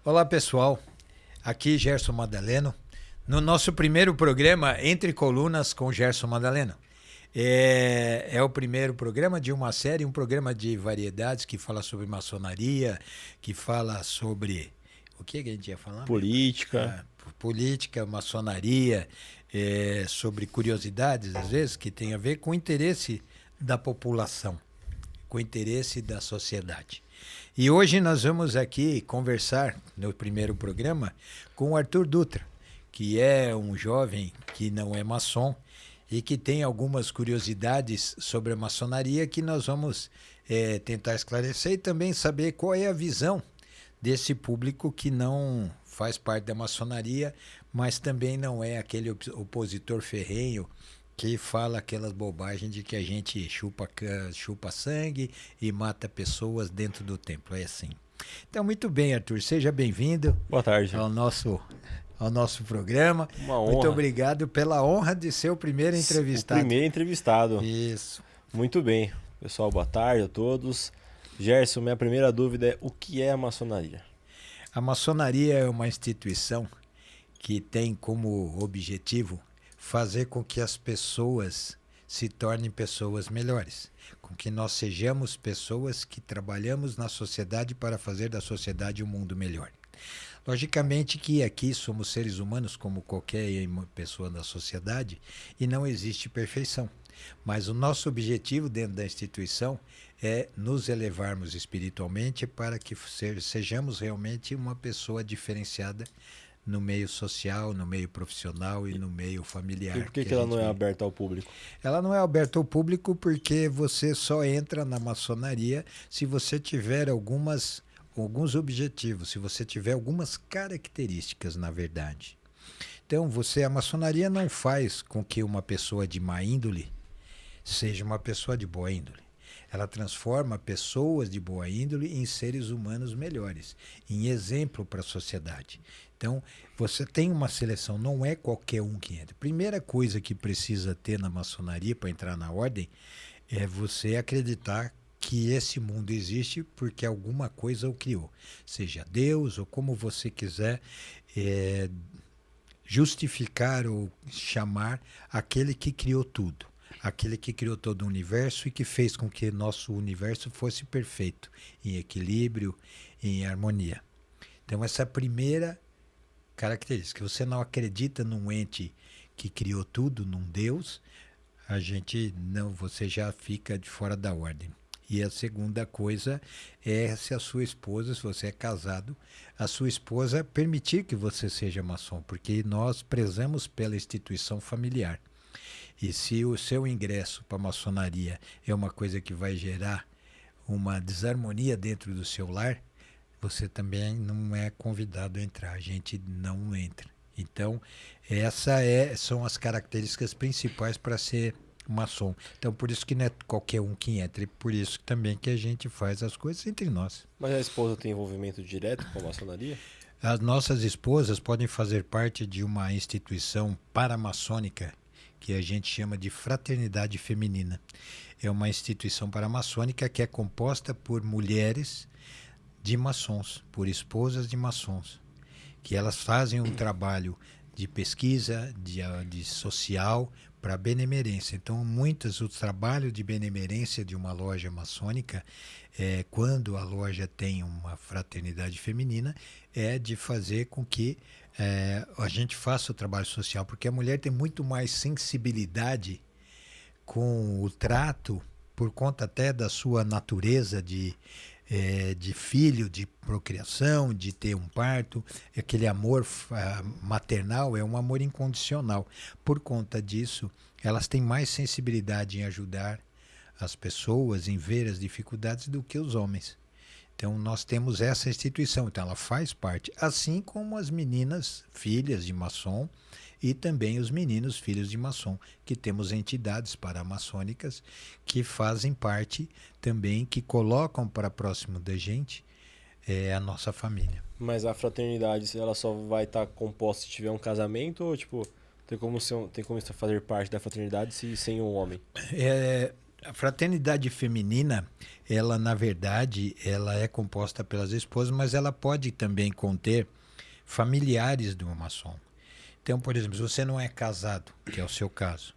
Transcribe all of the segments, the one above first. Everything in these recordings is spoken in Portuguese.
Olá pessoal, aqui Gerson Madaleno, no nosso primeiro programa Entre Colunas com Gerson Madaleno. É o primeiro programa de uma série, um programa de variedades que fala sobre maçonaria, que fala sobre... O que a gente ia falar? Política. Política, maçonaria, sobre curiosidades, às vezes, que tem a ver com o interesse da população, com o interesse da sociedade. E hoje nós vamos aqui conversar, no primeiro programa, com o Arthur Dutra, que é um jovem que não é maçom e que tem algumas curiosidades sobre a maçonaria que nós vamos tentar esclarecer e também saber qual é a visão desse público que não faz parte da maçonaria, mas também não é aquele opositor ferrenho que fala aquelas bobagens de que a gente chupa sangue e mata pessoas dentro do templo. É assim. Então, muito bem, Arthur. Seja bem-vindo. Boa tarde. Ao nosso programa. Uma honra. Muito obrigado pela honra de ser o primeiro entrevistado. O primeiro entrevistado. Isso. Muito bem. Pessoal, boa tarde a todos. Gerson, minha primeira dúvida é o que é a maçonaria? A maçonaria é uma instituição que tem como objetivo fazer com que as pessoas se tornem pessoas melhores, com que nós sejamos pessoas que trabalhamos na sociedade para fazer da sociedade um mundo melhor. Logicamente que aqui somos seres humanos como qualquer pessoa da sociedade e não existe perfeição. Mas o nosso objetivo dentro da instituição é nos elevarmos espiritualmente para que sejamos realmente uma pessoa diferenciada no meio social, no meio profissional e no meio familiar. E por que ela não é aberta ao público? Ela não é aberta ao público porque você só entra na maçonaria se você tiver alguns objetivos, se você tiver algumas características, na verdade. Então, a maçonaria não faz com que uma pessoa de má índole seja uma pessoa de boa índole. Ela transforma pessoas de boa índole em seres humanos melhores, em exemplo para a sociedade. Então, você tem uma seleção, não é qualquer um que entra. Primeira coisa que precisa ter na maçonaria para entrar na ordem é você acreditar que esse mundo existe porque alguma coisa o criou. Seja Deus ou como você quiser justificar ou chamar aquele que criou tudo. Aquele que criou todo o universo e que fez com que nosso universo fosse perfeito, em equilíbrio, em harmonia. Então, essa é a primeira característica. Você não acredita num ente que criou tudo, num Deus, você já fica de fora da ordem. E a segunda coisa é se a sua esposa, se você é casado, a sua esposa permitir que você seja maçom, porque nós prezamos pela instituição familiar. E se o seu ingresso para a maçonaria é uma coisa que vai gerar uma desarmonia dentro do seu lar, você também não é convidado a entrar, a gente não entra. Então, são as características principais para ser maçom. Então, por isso que não é qualquer um que entra, e por isso também que a gente faz as coisas entre nós. Mas a esposa tem envolvimento direto com a maçonaria? As nossas esposas podem fazer parte de uma instituição paramaçônica, que a gente chama de Fraternidade Feminina. É uma instituição paramaçônica que é composta por mulheres de maçons, por esposas de maçons, que elas fazem um trabalho de pesquisa, de social, para benemerência. Então, o trabalho de benemerência de uma loja maçônica, quando a loja tem uma fraternidade feminina, é de fazer com que a gente faça o trabalho social, porque a mulher tem muito mais sensibilidade com o trato, por conta até da sua natureza de filho, de procriação, de ter um parto. Aquele amor maternal é um amor incondicional. Por conta disso, elas têm mais sensibilidade em ajudar as pessoas, em ver as dificuldades do que os homens. Então, nós temos essa instituição, então ela faz parte, assim como as meninas, filhas de maçom, e também os meninos, filhos de maçom, que temos entidades paramaçônicas que fazem parte também, que colocam para próximo da gente a nossa família. Mas a fraternidade, ela só vai estar composta se tiver um casamento ou, tipo, tem como você fazer parte da fraternidade sem um homem? A fraternidade feminina, ela na verdade, ela é composta pelas esposas, mas ela pode também conter familiares do maçom. Então, por exemplo, se você não é casado, que é o seu caso,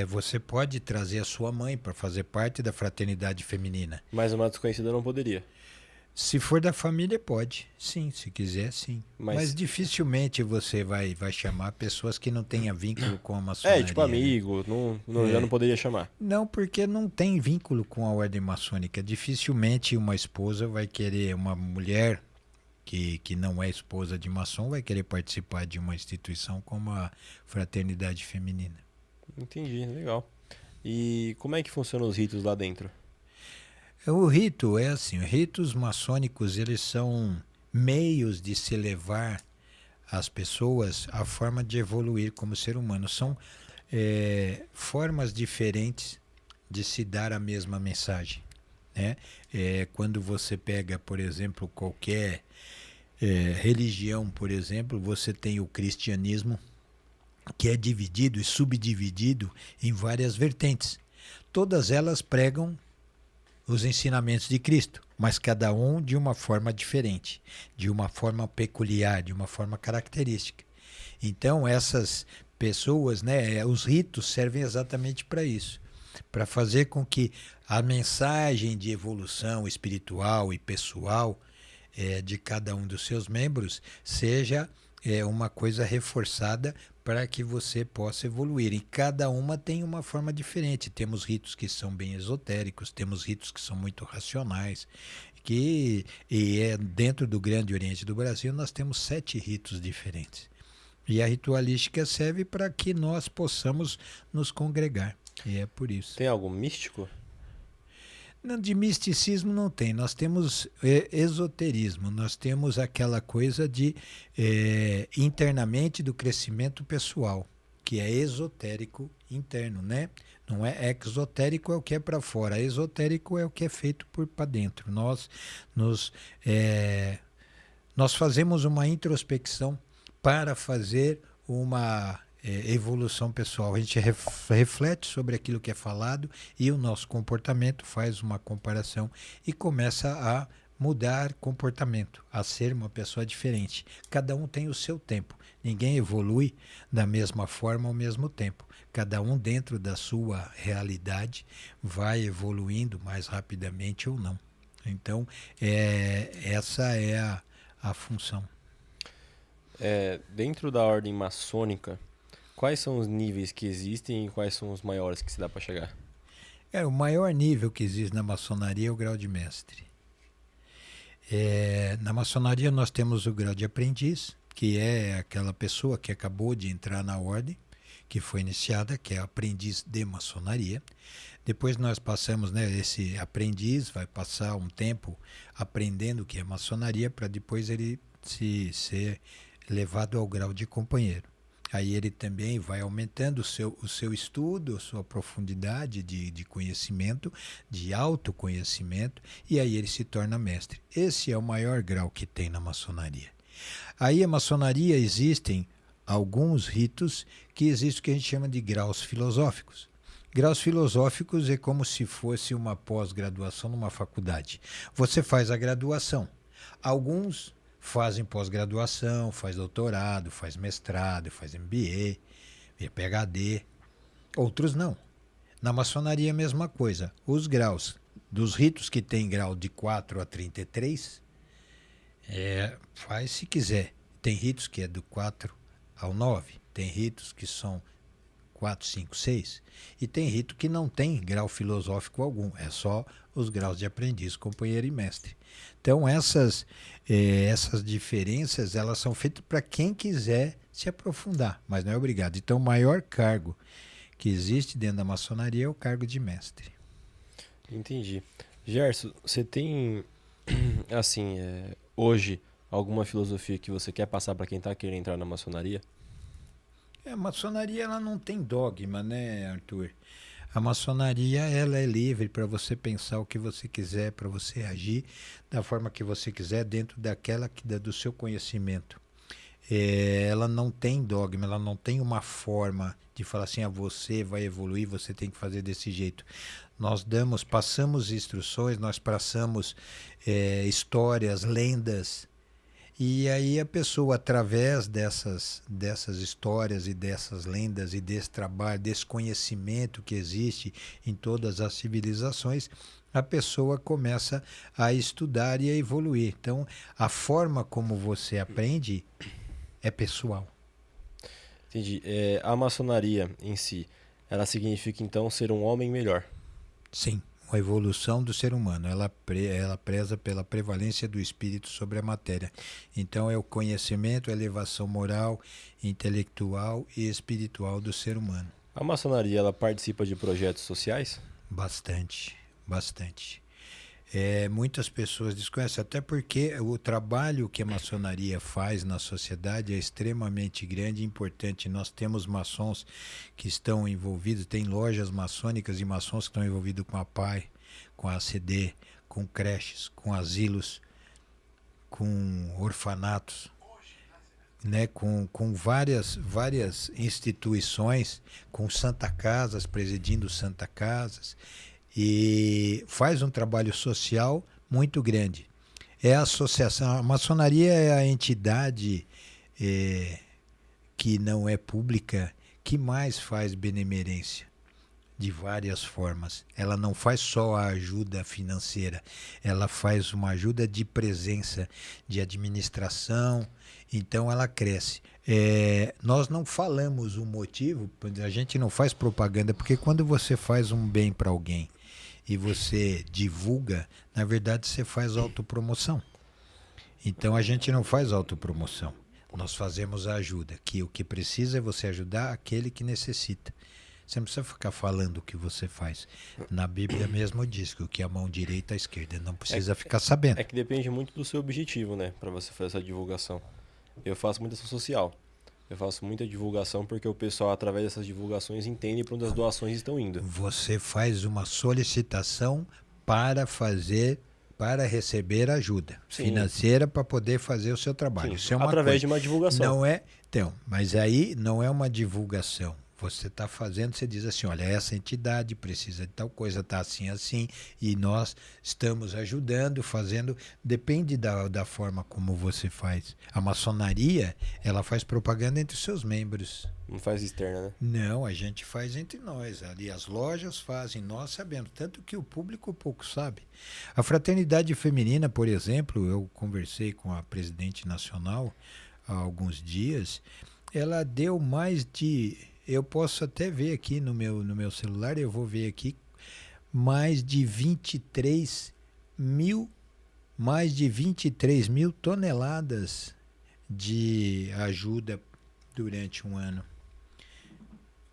você pode trazer a sua mãe para fazer parte da fraternidade feminina. Mas uma desconhecida não poderia. Se for da família, pode. Sim, se quiser, sim. Mas Mas dificilmente você vai chamar pessoas que não tenham vínculo com a maçonaria. tipo né? amigo, já não poderia chamar. Não, porque não tem vínculo com a ordem maçônica. Dificilmente uma esposa vai querer, uma mulher que não é esposa de maçom, vai querer participar de uma instituição como a fraternidade feminina. Entendi, legal. E como é que funcionam os ritos lá dentro? O rito é assim, ritos maçônicos, eles são meios de se levar as pessoas à forma de evoluir como ser humano. São formas diferentes de se dar a mesma mensagem. Né? Quando você pega, por exemplo, qualquer religião, por exemplo, você tem o cristianismo, que é dividido e subdividido em várias vertentes. Todas elas pregam os ensinamentos de Cristo, mas cada um de uma forma diferente, de uma forma peculiar, de uma forma característica. Então, essas pessoas, né, os ritos servem exatamente para isso, para fazer com que a mensagem de evolução espiritual e pessoal de cada um dos seus membros seja uma coisa reforçada para que você possa evoluir. E cada uma tem uma forma diferente. Temos ritos que são bem esotéricos, temos ritos que são muito racionais. Dentro do Grande Oriente do Brasil, nós temos 7 ritos diferentes. E a ritualística serve para que nós possamos nos congregar. E é por isso. Tem algo místico? De misticismo não tem, nós temos esoterismo, nós temos aquela coisa de internamente do crescimento pessoal, que é esotérico interno, né? Não é exotérico, é o que é para fora, esotérico é o que é feito por para dentro. Nós fazemos uma introspecção para fazer uma evolução pessoal. A gente reflete sobre aquilo que é falado e o nosso comportamento faz uma comparação e começa a mudar comportamento, a ser uma pessoa diferente. Cada um tem o seu tempo. Ninguém evolui da mesma forma ao mesmo tempo. Cada um dentro da sua realidade vai evoluindo mais rapidamente ou não. Então, essa é a função. Dentro da ordem maçônica, quais são os níveis que existem e quais são os maiores que se dá para chegar? O maior nível que existe na maçonaria é o grau de mestre. Na maçonaria nós temos o grau de aprendiz, que é aquela pessoa que acabou de entrar na ordem, que foi iniciada, que é aprendiz de maçonaria. Depois nós passamos, esse aprendiz vai passar um tempo aprendendo o que é maçonaria, para depois ele ser levado ao grau de companheiro. Aí ele também vai aumentando o seu estudo, a sua profundidade de conhecimento, de autoconhecimento, e aí ele se torna mestre. Esse é o maior grau que tem na maçonaria. Aí a maçonaria existem alguns ritos que existem o que a gente chama de graus filosóficos. Graus filosóficos é como se fosse uma pós-graduação numa faculdade. Você faz a graduação. Alguns fazem pós-graduação, faz doutorado, faz mestrado, faz MBA, PhD. Outros não. Na maçonaria a mesma coisa. Os graus dos ritos que tem grau de 4 a 33, faz se quiser. Tem ritos que é do 4 ao 9, tem ritos que são 4, 5, 6, e tem rito que não tem grau filosófico algum, é só os graus de aprendiz, companheiro e mestre. Então essas diferenças, elas são feitas para quem quiser se aprofundar, mas não é obrigado. Então o maior cargo que existe dentro da maçonaria é o cargo de mestre. Entendi. Gerson, você tem, assim, hoje, alguma filosofia que você quer passar para quem está querendo entrar na maçonaria? A maçonaria ela não tem dogma, né, Arthur? A maçonaria ela é livre para você pensar o que você quiser, para você agir da forma que você quiser, dentro do seu conhecimento. ela não tem dogma, ela não tem uma forma de falar assim, você vai evoluir, você tem que fazer desse jeito. Nós passamos instruções, nós passamos histórias, lendas, e aí a pessoa, através dessas histórias e dessas lendas e desse trabalho, desse conhecimento que existe em todas as civilizações, a pessoa começa a estudar e a evoluir. Então, a forma como você aprende é pessoal. Entendi. A maçonaria em si, ela significa então ser um homem melhor. Sim, a evolução do ser humano. Ela preza pela prevalência do espírito sobre a matéria. Então é o conhecimento, a elevação moral, intelectual e espiritual do ser humano. A maçonaria, ela participa de projetos sociais? Bastante, bastante. Muitas pessoas desconhecem, até porque o trabalho que a maçonaria faz na sociedade é extremamente grande e importante. Nós temos maçons que estão envolvidos, tem lojas maçônicas e maçons que estão envolvidos com a PAI, com a ACD, com creches, com asilos, com orfanatos, né, com várias instituições, com Santa Casas, presidindo Santa Casas, e faz um trabalho social muito grande. É a associação, a maçonaria é a entidade que não é pública que mais faz benemerência de várias formas. Ela não faz só a ajuda financeira, ela faz uma ajuda de presença, de administração, então ela cresce. Nós não falamos o motivo, a gente não faz propaganda, porque quando você faz um bem para alguém e você divulga, na verdade você faz autopromoção. Então a gente não faz autopromoção, nós fazemos a ajuda, que o que precisa é você ajudar aquele que necessita. Você não precisa ficar falando o que você faz. Na Bíblia mesmo diz que o que é a mão direita, a esquerda não precisa ficar sabendo. É que depende muito do seu objetivo, né? Para você fazer essa divulgação. Eu faço muita ação social. Eu faço muita divulgação porque o pessoal, através dessas divulgações, entende para onde as doações estão indo. Você faz uma solicitação para receber ajuda financeira para poder fazer o seu trabalho. Sim, isso é uma através coisa. de uma divulgação. Não é, então, mas aí não é uma divulgação. Você está fazendo, você diz assim, olha, essa entidade precisa de tal coisa, está assim, e nós estamos ajudando, fazendo, depende da forma como você faz. A maçonaria, ela faz propaganda entre os seus membros. Não faz externa, né? Não, a gente faz entre nós. Ali as lojas fazem, nós sabemos. Tanto que o público pouco sabe. A fraternidade feminina, por exemplo, eu conversei com a presidente nacional há alguns dias, ela deu mais de... Eu posso até ver aqui no meu celular, eu vou ver aqui, mais de 23 mil toneladas de ajuda durante um ano.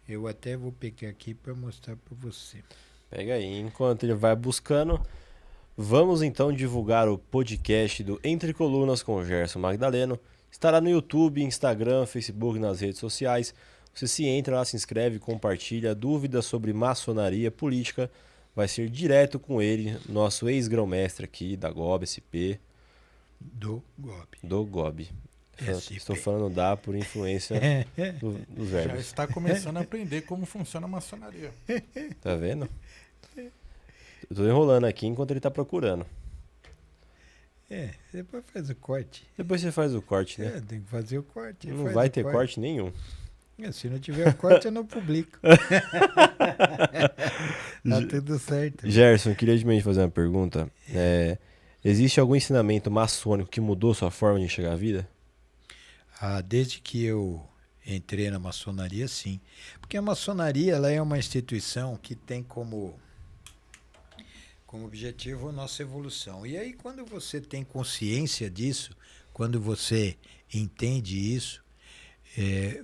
Eu até vou pegar aqui para mostrar para você. Pega aí. Enquanto ele vai buscando, vamos então divulgar o podcast do Entre Colunas com o Gerson Magdaleno. Estará no YouTube, Instagram, Facebook, nas redes sociais. Você se entra lá, se inscreve, compartilha. Dúvidas sobre maçonaria política, vai ser direto com ele, nosso ex-grão-mestre aqui da GOB SP. Do GOB. Do GOB. Estou falando por influência dos verbos. Já está começando a aprender como funciona a maçonaria. Tá vendo? Eu tô enrolando aqui enquanto ele tá procurando. Depois faz o corte. Depois você faz o corte, né? Tem que fazer o corte. Não vai ter corte nenhum. Se não tiver o corte, eu não publico. Tá tudo certo. Gerson, eu queria de fazer uma pergunta. Existe algum ensinamento maçônico que mudou sua forma de enxergar a vida? Desde que eu entrei na maçonaria, sim. Porque a maçonaria ela é uma instituição que tem como objetivo a nossa evolução. E aí, quando você tem consciência disso, quando você entende isso,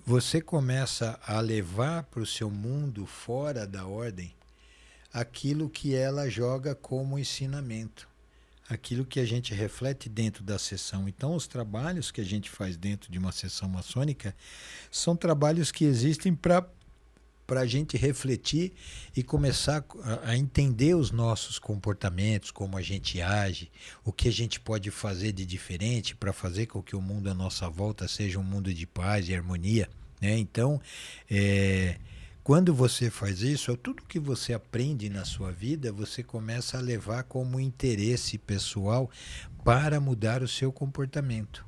você começa a levar para o seu mundo fora da ordem aquilo que ela joga como ensinamento, aquilo que a gente reflete dentro da sessão. Então, os trabalhos que a gente faz dentro de uma sessão maçônica são trabalhos que existem para para a gente refletir e começar a entender os nossos comportamentos, como a gente age, o que a gente pode fazer de diferente para fazer com que o mundo à nossa volta seja um mundo de paz e harmonia, né? Então, quando você faz isso, tudo que você aprende na sua vida, você começa a levar como interesse pessoal para mudar o seu comportamento.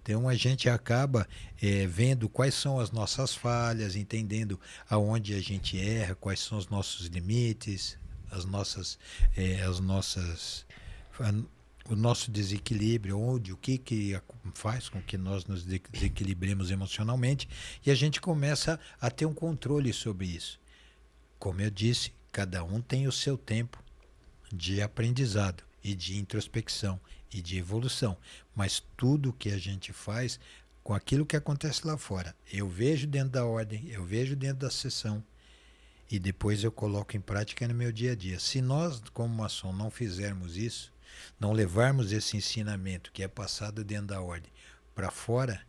Então a gente acaba vendo quais são as nossas falhas, entendendo aonde a gente erra, quais são os nossos limites, o nosso desequilíbrio, o que faz com que nós nos desequilibremos emocionalmente, e a gente começa a ter um controle sobre isso. Como eu disse, cada um tem o seu tempo de aprendizado e de introspecção e de evolução, mas tudo que a gente faz com aquilo que acontece lá fora, eu vejo dentro da ordem, eu vejo dentro da sessão e depois eu coloco em prática no meu dia a dia. Se nós, como maçom, não fizermos isso, não levarmos esse ensinamento que é passado dentro da ordem para fora,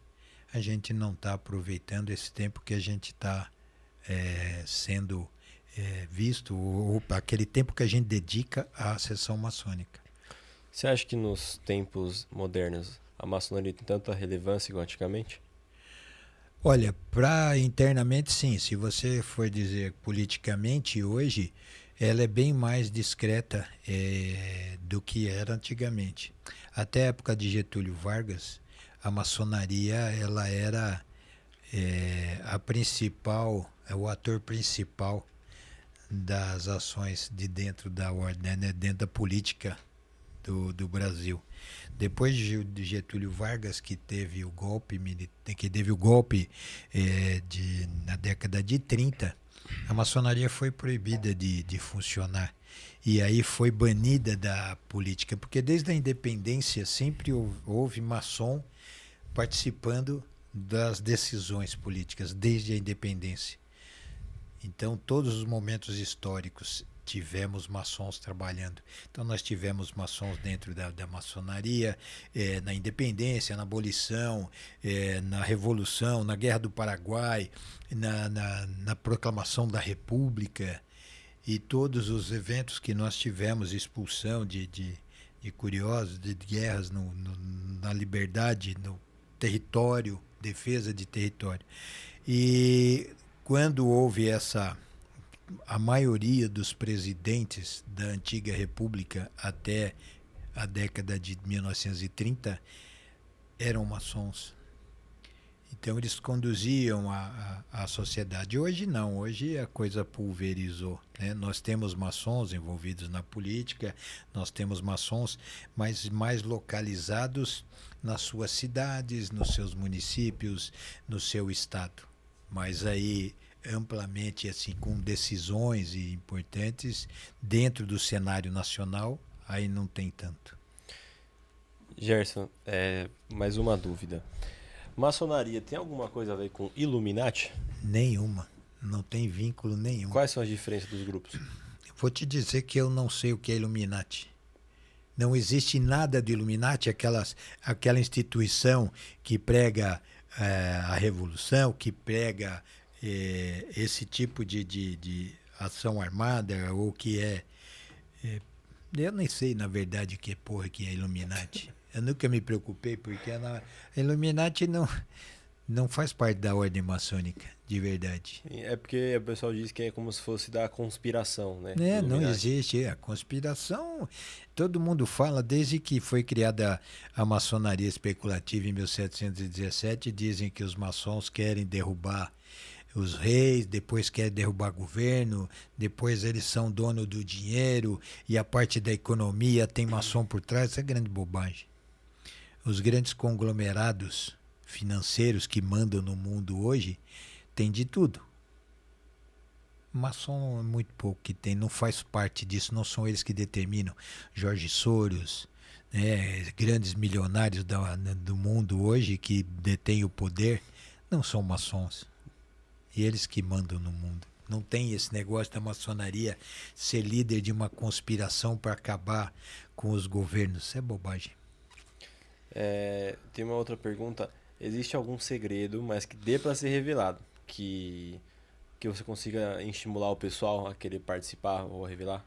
a gente não está aproveitando esse tempo que a gente está sendo visto, ou aquele tempo que a gente dedica à sessão maçônica. Você acha que nos tempos modernos a maçonaria tem tanta relevância igual antigamente? Olha, para internamente sim, se você for dizer politicamente hoje, ela é bem mais discreta do que era antigamente. Até a época de Getúlio Vargas, a maçonaria ela era a principal, o ator principal das ações de dentro da ordem, né, dentro da política do Brasil. Depois de Getúlio Vargas, que teve o golpe na década de 30, a maçonaria foi proibida de funcionar. E aí foi banida da política, porque desde a independência sempre houve maçom participando das decisões políticas, desde a independência. Então, todos os momentos históricos tivemos maçons trabalhando. Então nós tivemos maçons dentro da maçonaria, na independência, na abolição, na revolução, na guerra do Paraguai, na proclamação da República, e todos os eventos que nós tivemos, expulsão de curiosos, de guerras na liberdade, no território, defesa de território. E quando houve a maioria dos presidentes da antiga república até a década de 1930 eram maçons. Então eles conduziam a sociedade. Hoje não, hoje a coisa pulverizou, né? Nós temos maçons envolvidos na política, nós temos maçons, mas mais localizados nas suas cidades, nos seus municípios, no seu estado. Mas aí amplamente assim com decisões importantes dentro do cenário nacional, aí não tem tanto. Gerson, mais uma dúvida. Maçonaria tem alguma coisa a ver com Illuminati? Nenhuma, não tem vínculo nenhum. Quais são as diferenças dos grupos? Vou te dizer que eu não sei o que é Illuminati. Não existe nada de Illuminati, aquela instituição que prega a revolução, que prega esse tipo de ação armada, ou que eu nem sei na verdade o que é Illuminati. Eu nunca me preocupei, porque a Illuminati não faz parte da ordem maçônica, de verdade. É porque o pessoal diz que é como se fosse da conspiração, né? Não existe. A conspiração, todo mundo fala, desde que foi criada a maçonaria especulativa em 1717, dizem que os maçons querem derrubar os reis, depois querem derrubar governo, depois eles são dono do dinheiro e a parte da economia tem maçom por trás. Isso é grande bobagem. Os grandes conglomerados financeiros que mandam no mundo hoje têm de tudo. Maçom é muito pouco que tem, não faz parte disso, não são eles que determinam. Jorge Soros, grandes milionários do mundo hoje que detêm o poder, não são maçons. E eles que mandam no mundo. Não tem esse negócio da maçonaria ser líder de uma conspiração para acabar com os governos. Isso é bobagem. Tem uma outra pergunta. Existe algum segredo, mas que dê para ser revelado, que que você consiga estimular o pessoal a querer participar ou a revelar?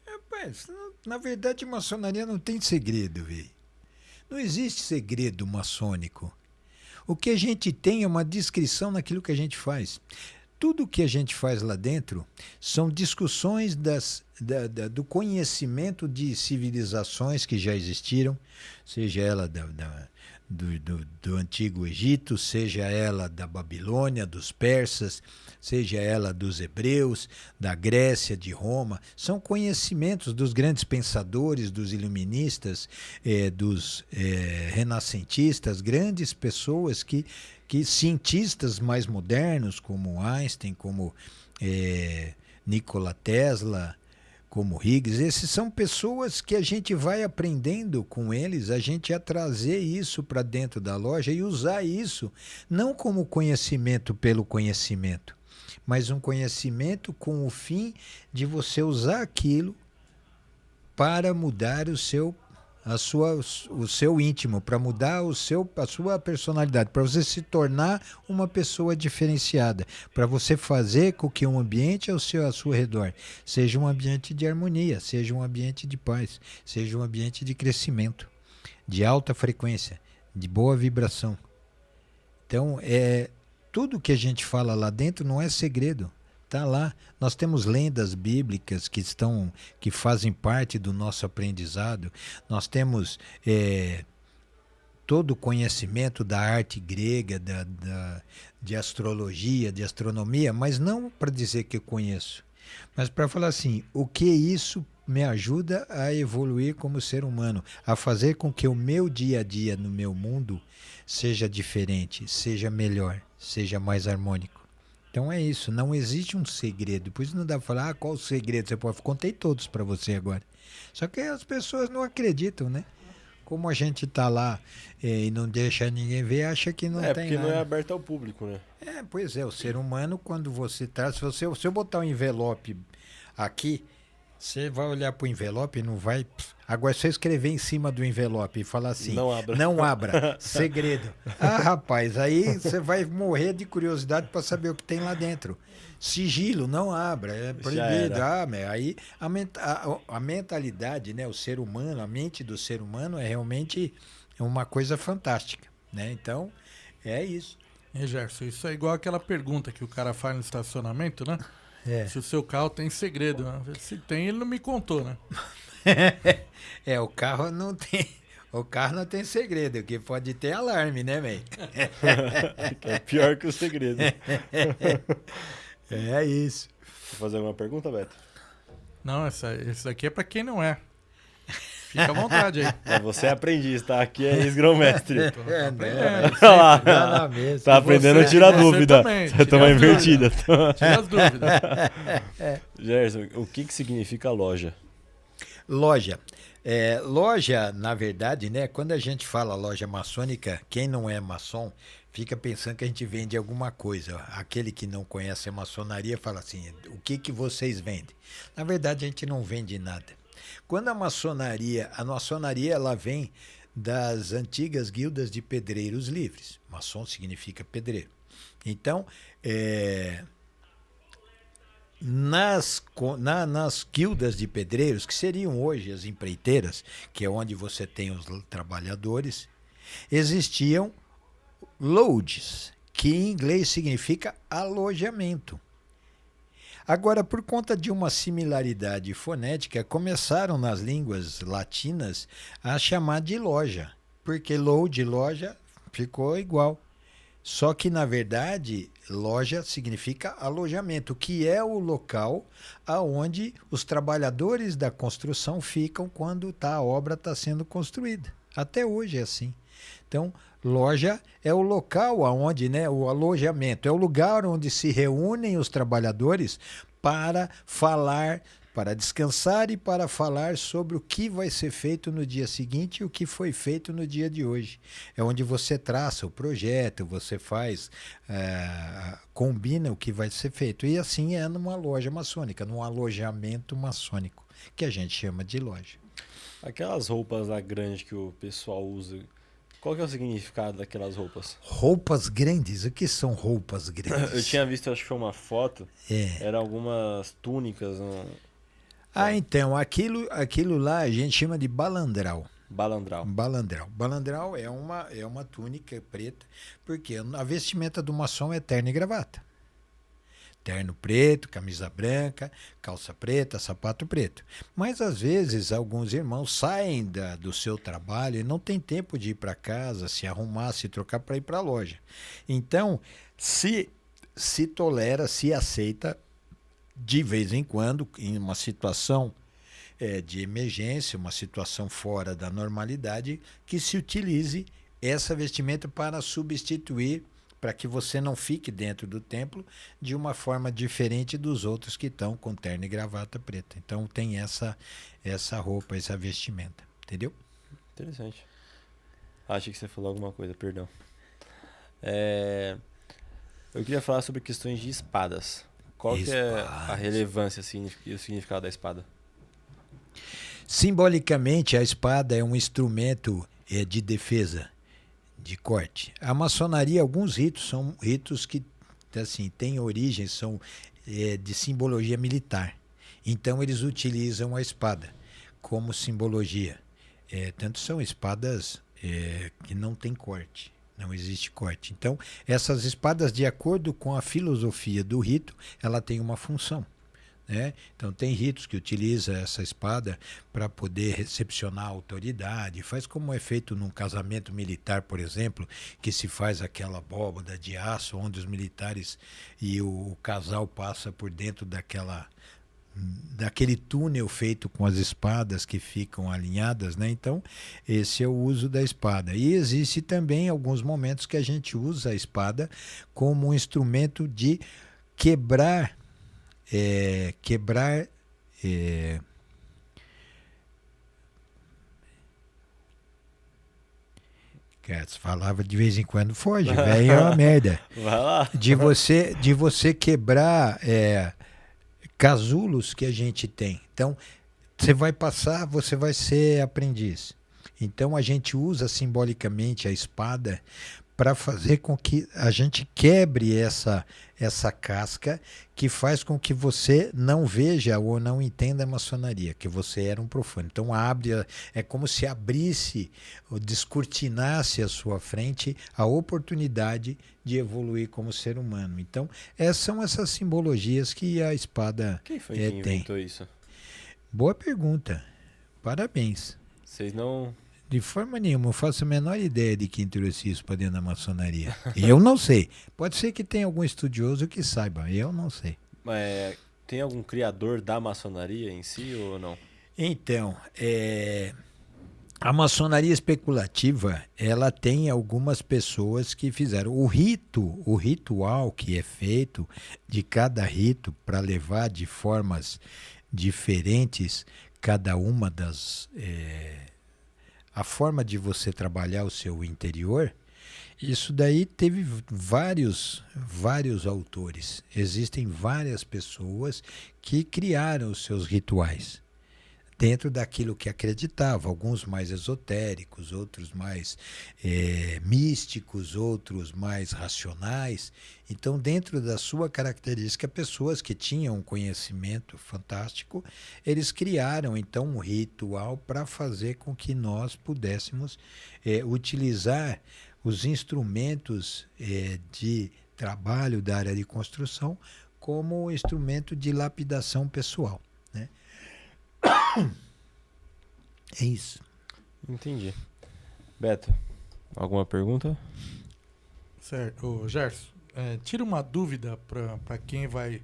Rapaz, na verdade, maçonaria não tem segredo, velho. Não existe segredo maçônico. O que a gente tem é uma descrição naquilo que a gente faz. Tudo que a gente faz lá dentro são discussões do conhecimento de civilizações que já existiram, seja ela do Antigo Egito, seja ela da Babilônia, dos persas, seja ela dos hebreus, da Grécia, de Roma. São conhecimentos dos grandes pensadores, dos iluministas, dos renascentistas, grandes pessoas que cientistas mais modernos, como Einstein, como Nikola Tesla, como Higgs, esses são pessoas que a gente vai aprendendo com eles, a gente a trazer isso para dentro da loja e usar isso não como conhecimento pelo conhecimento, mas um conhecimento com o fim de você usar aquilo para mudar o seu íntimo, para mudar a sua personalidade, para você se tornar uma pessoa diferenciada, para você fazer com que um ambiente ao seu redor seja um ambiente de harmonia, seja um ambiente de paz, seja um ambiente de crescimento, de alta frequência, de boa vibração. Então, tudo que a gente fala lá dentro não é segredo. Está lá. Nós temos lendas bíblicas que fazem parte do nosso aprendizado. Nós temos todo o conhecimento da arte grega, de astrologia, de astronomia, mas não para dizer que eu conheço, mas para falar assim, o que isso me ajuda a evoluir como ser humano, a fazer com que o meu dia a dia no meu mundo seja diferente, seja melhor, seja mais harmônico. Então é isso, não existe um segredo. Por isso não dá para falar, qual o segredo? Você pode, contei todos para você agora. Só que as pessoas não acreditam, né? Como a gente está lá e não deixa ninguém ver, acha que não tem nada. É, porque não é aberto ao público, né? Pois é, o ser humano, quando você traz, se eu botar um envelope aqui, você vai olhar para o envelope e não vai... Agora, se eu escrever em cima do envelope e falar assim, não abra, segredo. Ah, rapaz, aí você vai morrer de curiosidade para saber o que tem lá dentro. Sigilo, não abra, é proibido. Aí a mentalidade, né, o ser humano, a mente do ser humano é realmente uma coisa fantástica, né? Então, é isso. Gerson, isso é igual aquela pergunta que o cara faz no estacionamento, né? Se o seu carro tem segredo, né? Se tem, ele não me contou, né? O carro não tem. O carro não tem segredo, o que pode ter alarme, né, velho? É pior que o segredo. É isso. Quer fazer alguma pergunta, Beto? Não, esse daqui é pra quem não é. Fica à vontade aí. Você é aprendiz, tá? Aqui é ex-grão-mestre. Olha lá. Tá aprendendo a tirar dúvida. Você toma invertida. Tira as dúvidas. Gerson, o que significa loja? Loja. Loja, na verdade, né? Quando a gente fala loja maçônica, quem não é maçom fica pensando que a gente vende alguma coisa. Aquele que não conhece a maçonaria fala assim, o que vocês vendem? Na verdade, a gente não vende nada. Quando a maçonaria ela vem das antigas guildas de pedreiros livres. Maçom significa pedreiro. Então, nas guildas de pedreiros, que seriam hoje as empreiteiras, que é onde você tem os trabalhadores, existiam lodges, que em inglês significa alojamento. Agora, por conta de uma similaridade fonética, começaram nas línguas latinas a chamar de loja, porque lodge, loja, ficou igual. Só que, na verdade, loja significa alojamento, que é o local aonde os trabalhadores da construção ficam quando a obra está sendo construída. Até hoje é assim. Então, loja é o local onde, né, o alojamento, é o lugar onde se reúnem os trabalhadores para falar, para descansar e para falar sobre o que vai ser feito no dia seguinte e o que foi feito no dia de hoje. É onde você traça o projeto, você faz, combina o que vai ser feito. E assim é numa loja maçônica, num alojamento maçônico, que a gente chama de loja. Aquelas roupas lá grandes que o pessoal usa, Qual que é o significado daquelas roupas? Roupas grandes? O que são roupas grandes? Eu tinha visto, acho que foi uma foto, É. eram algumas túnicas, Então, aquilo lá a gente chama de balandral. balandral. Balandral. Balandral é uma túnica preta, porque a vestimenta do maçom é terno e gravata. Terno preto, camisa branca, calça preta, sapato preto. Mas às vezes alguns irmãos saem do seu trabalho e não tem tempo de ir para casa, se arrumar, se trocar para ir para a loja. Então, se tolera, se aceita de vez em quando, em uma situação de emergência, uma situação fora da normalidade, que se utilize essa vestimenta para substituir, para que você não fique dentro do templo de uma forma diferente dos outros que estão com terno e gravata preta. Então tem essa roupa, essa vestimenta, entendeu? Interessante. Achei que você falou alguma coisa, perdão. Eu queria falar sobre questões de espadas. Qual que é a relevância e o significado da espada? Simbolicamente, a espada é um instrumento de defesa, de corte. A maçonaria, alguns ritos são ritos que assim, têm origem, são de simbologia militar. Então eles utilizam a espada como simbologia. Tanto são espadas que não tem corte, não existe corte. Então essas espadas, de acordo com a filosofia do rito, ela tem uma função. Então tem ritos que utiliza essa espada para poder recepcionar a autoridade, faz como é feito num casamento militar, por exemplo, que se faz aquela abóbada de aço onde os militares e o casal passa por dentro daquele túnel feito com as espadas que ficam alinhadas, Então esse é o uso da espada. E existe também alguns momentos que a gente usa a espada como um instrumento de quebrar cara, você falava de vez em quando, foge, velho, é uma merda. Vai lá. De você quebrar casulos que a gente tem. Então, você vai passar, você vai ser aprendiz. Então, a gente usa simbolicamente a espada para fazer com que a gente quebre essa casca que faz com que você não veja ou não entenda a maçonaria, que você era um profano. Então é como se abrisse ou descortinasse à sua frente a oportunidade de evoluir como ser humano. Então são essas simbologias que a espada Quem foi que inventou isso? Boa pergunta. Parabéns. Vocês não... De forma nenhuma, eu faço a menor ideia de quem trouxe isso para dentro da maçonaria. Eu não sei. Pode ser que tenha algum estudioso que saiba, eu não sei. Tem algum criador da maçonaria em si ou não? Então, a maçonaria especulativa, ela tem algumas pessoas que fizeram. O ritual que é feito de cada rito para levar de formas diferentes cada uma das... a forma de você trabalhar o seu interior, isso daí teve vários autores. Existem várias pessoas que criaram os seus rituais dentro daquilo que acreditava, alguns mais esotéricos, outros mais místicos, outros mais racionais. Então, dentro da sua característica, pessoas que tinham um conhecimento fantástico, eles criaram então um ritual para fazer com que nós pudéssemos utilizar os instrumentos de trabalho da área de construção como instrumento de lapidação pessoal. É isso. Entendi. Beto, alguma pergunta? Certo. Ô, Gerson, tira uma dúvida para quem vai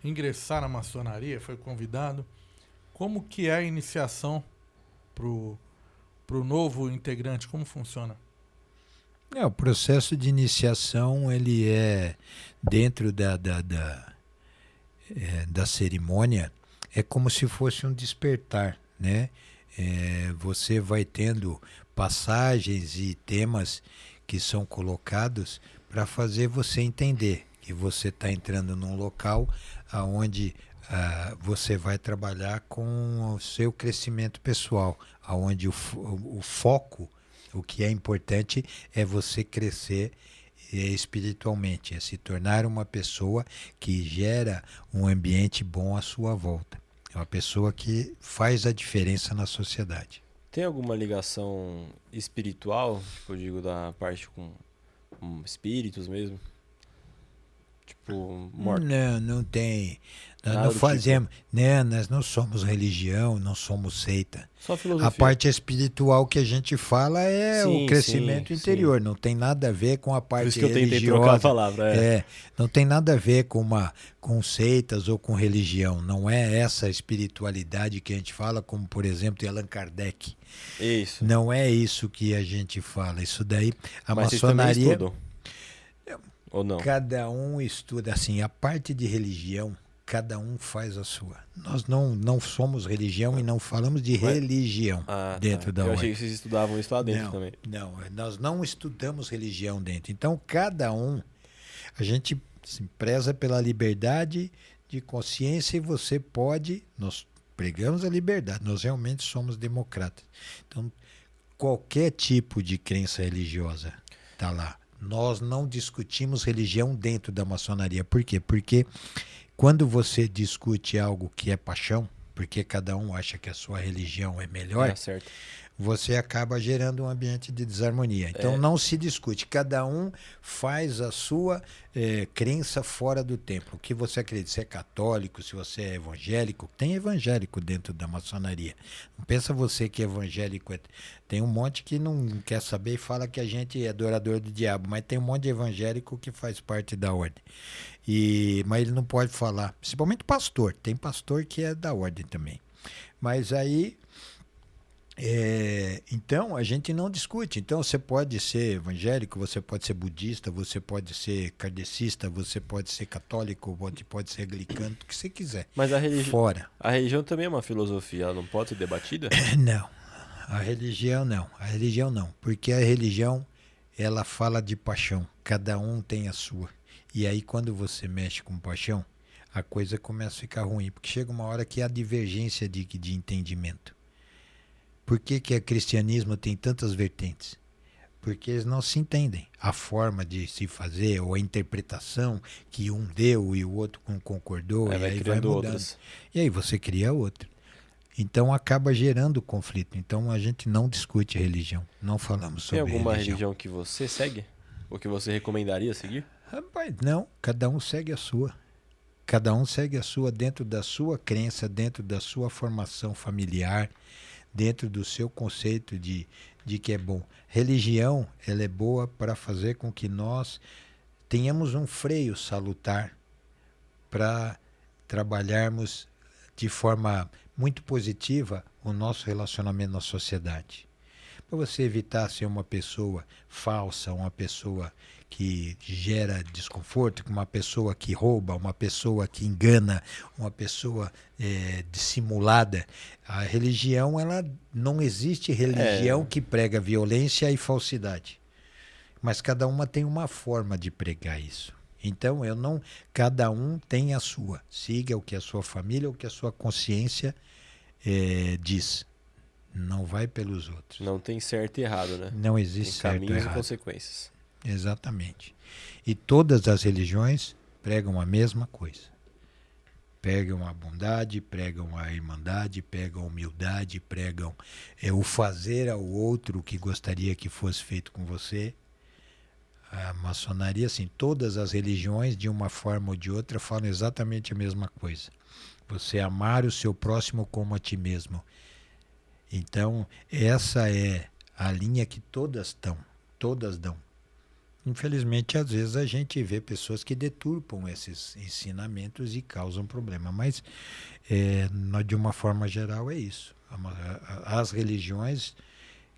ingressar na maçonaria, foi convidado. Como que é a iniciação pro novo integrante? Como funciona? O processo de iniciação, ele é dentro da cerimônia, é como se fosse um despertar, você vai tendo passagens e temas que são colocados para fazer você entender que você está entrando num local onde você vai trabalhar com o seu crescimento pessoal, onde o foco O que é importante é você crescer espiritualmente, é se tornar uma pessoa que gera um ambiente bom à sua volta. É uma pessoa que faz a diferença na sociedade. Tem alguma ligação espiritual, tipo, eu digo da parte com espíritos mesmo? Tipo, morto? Não, não tem. Nós Nada não do fazemos, né? Nós não somos religião, não somos seita. Só filosofia. A parte espiritual que a gente fala é Sim, o crescimento sim, interior, sim. não tem nada a ver com a Por parte isso que eu tentei religiosa. trocar a palavra. Não tem nada a ver com seitas ou com religião. Não é essa espiritualidade que a gente fala, como por exemplo de Allan Kardec. Isso. Não é isso que a gente fala. Isso daí, a Mas vocês também maçonaria. estudam? Ou não? Cada um estuda, assim, a parte de religião, cada um faz a sua. Nós não somos religião e não falamos de religião dentro da Eu ordem. achei que vocês estudavam isso lá dentro também. Não, nós não estudamos religião dentro. Então, cada um, a gente assim, preza pela liberdade de consciência e você pode, nós pregamos a liberdade, nós realmente somos democratas. Então, qualquer tipo de crença religiosa está lá. Nós não discutimos religião dentro da maçonaria. Por quê? Porque quando você discute algo que é paixão, porque cada um acha que a sua religião é melhor, Certo. você acaba gerando um ambiente de desarmonia. Então não se discute. Cada um faz a sua crença fora do templo. O que você acredita? Se é católico, se você é evangélico, tem evangélico dentro da maçonaria. Não pensa você que evangélico tem um monte que não quer saber e fala que a gente é adorador do diabo, mas tem um monte de evangélico que faz parte da ordem. Mas ele não pode falar, principalmente pastor. Tem pastor que é da ordem também. Mas aí então a gente não discute. Então você pode ser evangélico, você pode ser budista, você pode ser kardecista, você pode ser católico, pode ser anglicano, o que você quiser. Mas a religião também é uma filosofia, ela não pode ser debatida? Não, a religião não, porque a religião ela fala de paixão, cada um tem a sua. E aí quando você mexe com paixão, a coisa começa a ficar ruim, porque chega uma hora que há divergência de entendimento. Por que o cristianismo tem tantas vertentes? Porque eles não se entendem. A forma de se fazer, ou a interpretação que um deu e o outro não concordou, e aí vai mudando. Outras. E aí você cria outra. Então acaba gerando conflito. Então a gente não discute religião, não falamos sobre religião. Tem alguma religião que você segue? Ou que você recomendaria seguir? Rapaz, não. Cada um segue a sua. Cada um segue a sua dentro da sua crença, dentro da sua formação familiar, dentro do seu conceito de que é bom. Religião, ela é boa para fazer com que nós tenhamos um freio salutar para trabalharmos de forma muito positiva o nosso relacionamento na sociedade. Para você evitar ser uma pessoa falsa, uma pessoa que gera desconforto, uma pessoa que rouba, uma pessoa que engana, uma pessoa dissimulada. A religião, ela não existe religião que prega violência e falsidade. Mas cada uma tem uma forma de pregar isso. Então, cada um tem a sua. Siga o que a sua família, o que a sua consciência diz. Não vai pelos outros. Não tem certo e errado, né? Não existe certo e errado. Caminhos e consequências. Exatamente. E todas as religiões pregam a mesma coisa. Pregam a bondade, pregam a irmandade, pregam a humildade, pregam o fazer ao outro o que gostaria que fosse feito com você. A maçonaria, assim, todas as religiões, de uma forma ou de outra, falam exatamente a mesma coisa. Você amar o seu próximo como a ti mesmo. Então, essa é a linha que todas dão. Infelizmente, às vezes a gente vê pessoas que deturpam esses ensinamentos e causam problema, mas de uma forma geral é isso. As religiões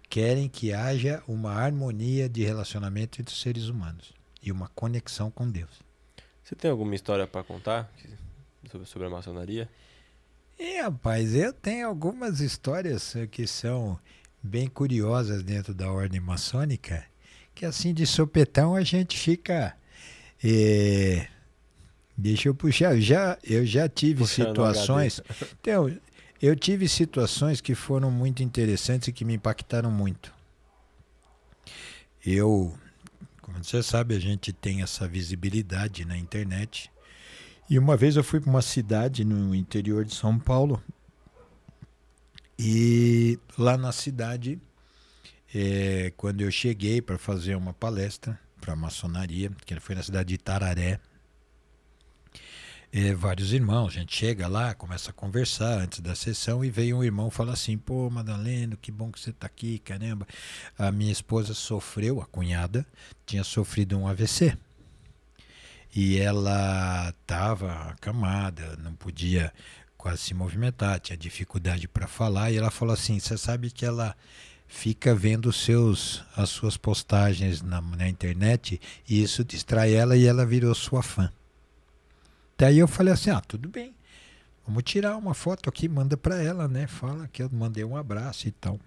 querem que haja uma harmonia de relacionamento entre os seres humanos e uma conexão com Deus. Você tem alguma história para contar sobre a maçonaria? Rapaz, eu tenho algumas histórias que são bem curiosas dentro da ordem maçônica, que assim de sopetão a gente fica... deixa eu puxar, eu já tive situações... Então, eu tive situações que foram muito interessantes e que me impactaram muito. Como você sabe, a gente tem essa visibilidade na internet. E uma vez eu fui para uma cidade no interior de São Paulo. E lá na cidade, quando eu cheguei para fazer uma palestra para a maçonaria, que foi na cidade de Itararé, vários irmãos, a gente chega lá, começa a conversar antes da sessão e veio um irmão falar assim, pô, Madaleno, que bom que você está aqui, caramba. A minha esposa sofreu, a cunhada, tinha sofrido um AVC. E ela estava acamada, não podia quase se movimentar, tinha dificuldade para falar, e ela falou assim, você sabe que ela fica vendo as suas postagens na internet e isso distrai ela e ela virou sua fã. Daí eu falei assim, tudo bem, vamos tirar uma foto aqui, manda para ela, né? Fala que eu mandei um abraço e tal.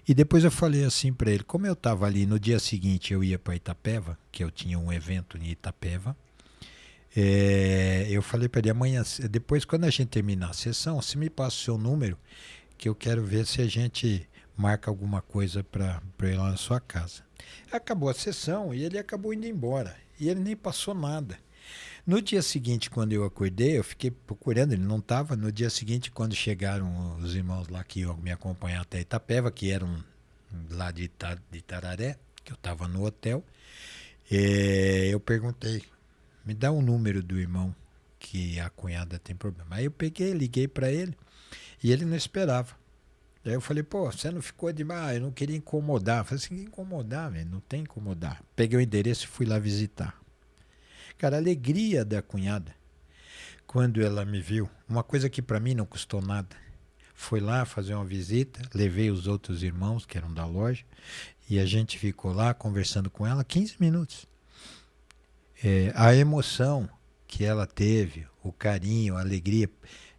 E depois eu falei assim para ele, como eu estava ali, no dia seguinte eu ia para Itapeva, que eu tinha um evento em Itapeva, eu falei para ele, amanhã, depois quando a gente terminar a sessão, você me passa o seu número, que eu quero ver se a gente marca alguma coisa para ir lá na sua casa. Acabou a sessão e ele acabou indo embora, e ele nem passou nada. No dia seguinte, quando eu acordei, eu fiquei procurando, ele não estava. No dia seguinte, quando chegaram os irmãos lá que iam me acompanhar até Itapeva, que eram lá de Itararé, que eu estava no hotel, eu perguntei, me dá o número do irmão que a cunhada tem problema. Aí eu peguei, liguei para ele e ele não esperava. Daí eu falei, pô, você não ficou demais, eu não queria incomodar. Eu falei assim, incomodar, velho, não tem incomodar. Peguei o endereço e fui lá visitar. Cara, a alegria da cunhada, quando ela me viu, uma coisa que para mim não custou nada, foi lá fazer uma visita, levei os outros irmãos que eram da loja, e a gente ficou lá conversando com ela 15 minutos. A emoção que ela teve, o carinho, a alegria,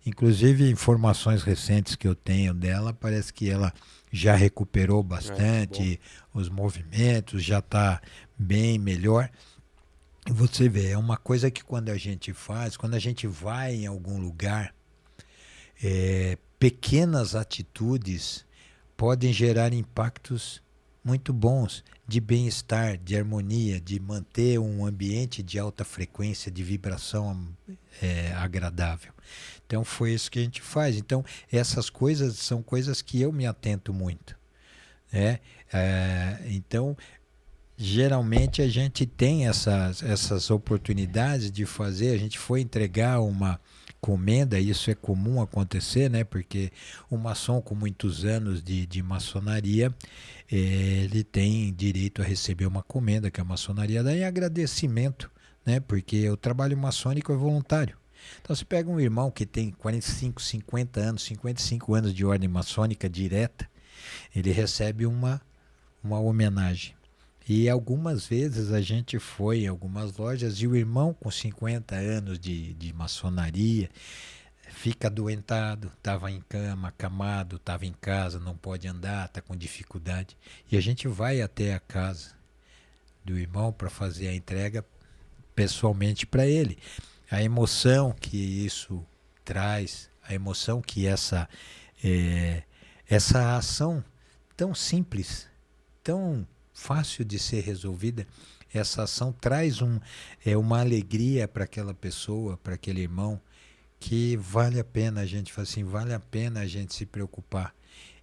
inclusive informações recentes que eu tenho dela, parece que ela já recuperou bastante os movimentos, já está bem melhor. Você vê, é uma coisa que quando a gente faz, quando a gente vai em algum lugar, pequenas atitudes podem gerar impactos muito bons de bem-estar, de harmonia, de manter um ambiente de alta frequência, de vibração agradável. Então foi isso que a gente faz. Então essas coisas são coisas que eu me atento muito. Então geralmente a gente tem essas oportunidades de fazer. A gente foi entregar uma comenda, isso é comum acontecer, né? Porque o maçom com muitos anos de maçonaria, ele tem direito a receber uma comenda que a maçonaria dá em agradecimento, né? Porque o trabalho maçônico é voluntário. Então você pega um irmão que tem 45, 50 anos, 55 anos de ordem maçônica direta, ele recebe uma homenagem. E algumas vezes a gente foi em algumas lojas e o irmão com 50 anos de maçonaria fica adoentado, estava em cama, acamado, estava em casa, não pode andar, está com dificuldade. E a gente vai até a casa do irmão para fazer a entrega pessoalmente para ele. A emoção que isso traz, a emoção que essa ação tão simples, tão fácil de ser resolvida, essa ação traz uma alegria para aquela pessoa, para aquele irmão, que vale a pena a gente fazer assim, vale a pena a gente se preocupar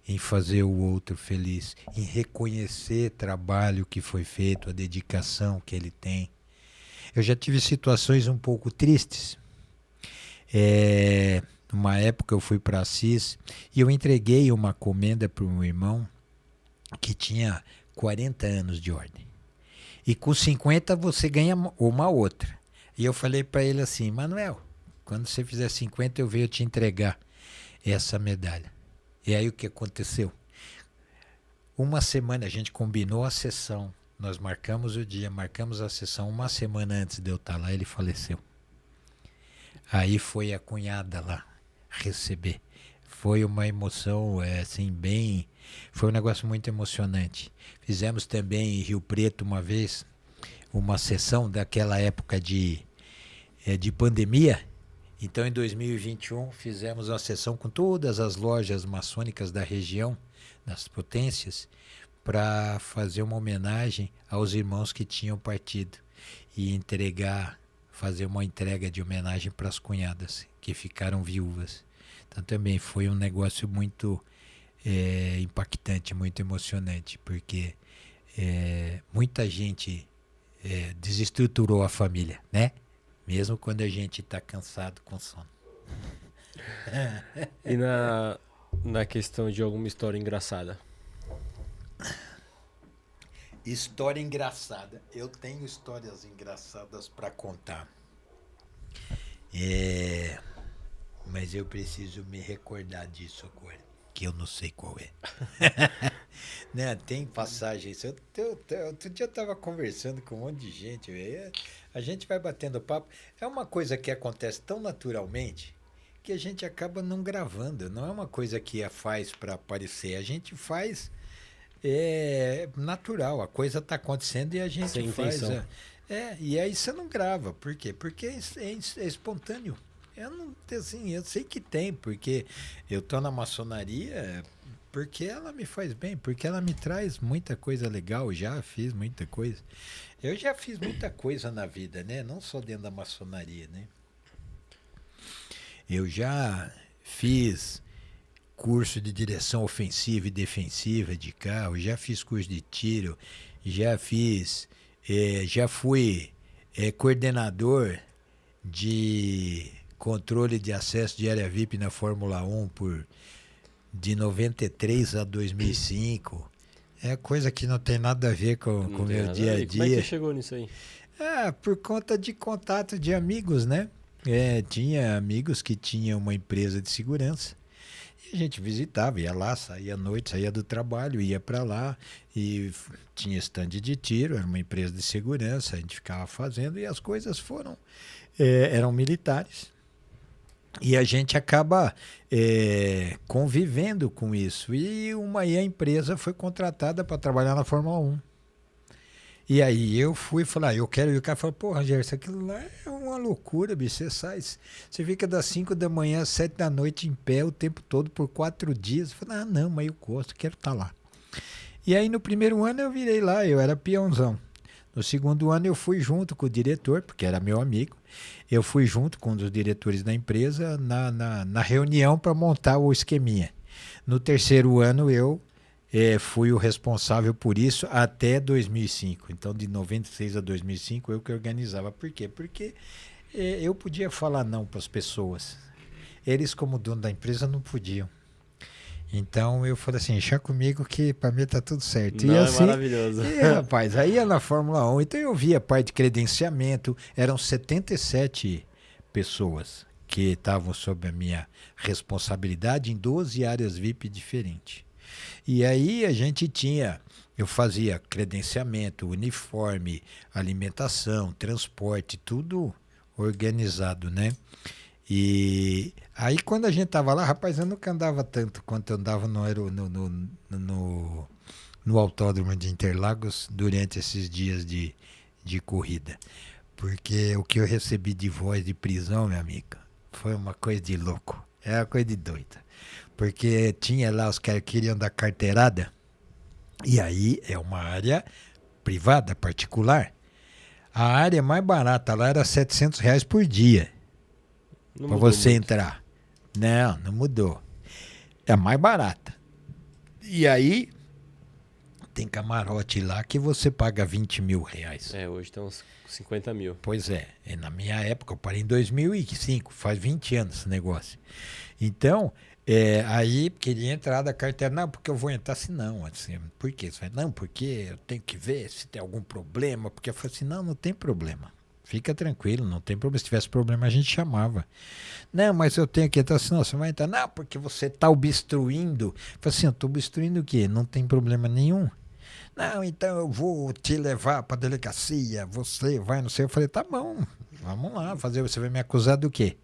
em fazer o outro feliz, em reconhecer o trabalho que foi feito, a dedicação que ele tem. Eu já tive situações um pouco tristes. Numa época eu fui para Assis e eu entreguei uma comenda para um irmão que tinha 40 anos de ordem. E com 50 você ganha uma outra. E eu falei para ele assim, Manuel, quando você fizer 50 eu venho te entregar essa medalha. E aí o que aconteceu? Uma semana a gente combinou a sessão, nós marcamos o dia, marcamos a sessão, uma semana antes de eu estar lá ele faleceu. Aí foi a cunhada lá receber. Foi uma emoção assim bem... Foi um negócio muito emocionante. Fizemos também em Rio Preto uma vez uma sessão daquela época de pandemia. Então em 2021 fizemos uma sessão com todas as lojas maçônicas da região, das potências, para fazer uma homenagem aos irmãos que tinham partido e fazer uma entrega de homenagem para as cunhadas que ficaram viúvas. Então também foi um negócio muito impactante, muito emocionante, porque muita gente desestruturou a família, né? Mesmo quando a gente está cansado, com sono. E na questão de alguma história engraçada? História engraçada. Eu tenho histórias engraçadas para contar. Mas eu preciso me recordar disso agora, que eu não sei qual é. Né? Tem passagens. Outro dia eu estava conversando com um monte de gente. A gente vai batendo papo. É uma coisa que acontece tão naturalmente que a gente acaba não gravando. Não é uma coisa que faz para aparecer. A gente faz natural. A coisa está acontecendo e a gente sem faz. intenção. E aí você não grava. Por quê? Porque é espontâneo. Eu sei que tem, porque eu tô na maçonaria porque ela me faz bem, porque ela me traz muita coisa legal, já fiz muita coisa. Eu já fiz muita coisa na vida, né? Não só dentro da maçonaria, né? Eu já fiz curso de direção ofensiva e defensiva de carro, já fiz curso de tiro, já fui coordenador de controle de acesso de área VIP na Fórmula 1 de 93 a 2005. É coisa que não tem nada a ver com o meu dia a dia. Como é que você chegou nisso aí? Por conta de contato de amigos, né? Tinha amigos que tinham uma empresa de segurança. E a gente visitava, ia lá, saía à noite, saía do trabalho, ia para lá. E tinha estande de tiro, era uma empresa de segurança, a gente ficava fazendo e as coisas eram militares. E a gente acaba convivendo com isso. E a empresa foi contratada para trabalhar na Fórmula 1. E aí eu fui falar, eu quero ir. O cara falou, pô, Rogério, isso aquilo lá é uma loucura, bicho. Você fica das 5 da manhã às 7 da noite em pé o tempo todo por 4 dias. Eu falei, não, mas eu gosto, quero estar lá. E aí no primeiro ano eu virei lá, eu era peãozão. No segundo ano eu fui junto com o diretor, porque era meu amigo. Eu fui junto com um dos diretores da empresa na reunião para montar o esqueminha. No terceiro ano eu fui o responsável por isso até 2005. Então de 96 a 2005 eu que organizava. Por quê? Porque eu podia falar não para as pessoas. Eles como dono da empresa não podiam. Então eu falei assim, deixa comigo que para mim tá tudo certo. Não, e assim, maravilhoso. Rapaz, aí ia na Fórmula 1, então eu via a parte de credenciamento, eram 77 pessoas que estavam sob a minha responsabilidade em 12 áreas VIP diferentes. E aí eu fazia credenciamento, uniforme, alimentação, transporte, tudo organizado, né? E aí quando a gente tava lá, rapaz, eu nunca andava tanto quanto eu andava no autódromo de Interlagos durante esses dias de corrida. Porque o que eu recebi de voz de prisão, meu amigo, foi uma coisa de louco. É uma coisa de doida. Porque tinha lá os caras que queriam dar carteirada, e aí é uma área privada, particular. A área mais barata lá era R$700 por dia. Para você entrar. Não mudou. É a mais barata. E aí, tem camarote lá que você paga R$20 mil. Hoje tem uns 50 mil. Pois é. Na minha época, eu parei em 2005, faz 20 anos esse negócio. Então, aí queria entrar da carteira. Não, porque eu vou entrar assim, não. Assim, por quê? Não, porque eu tenho que ver se tem algum problema. Porque eu falei assim, não tem problema. Fica tranquilo, não tem problema. Se tivesse problema, a gente chamava. Não, mas eu tenho que entrar assim, não, você vai entrar. Não, porque você está obstruindo. Eu falei assim, eu estou obstruindo o quê? Não tem problema nenhum. Não, então eu vou te levar para a delegacia, você vai, não sei. Eu falei, tá bom, vamos lá, você vai me acusar do quê?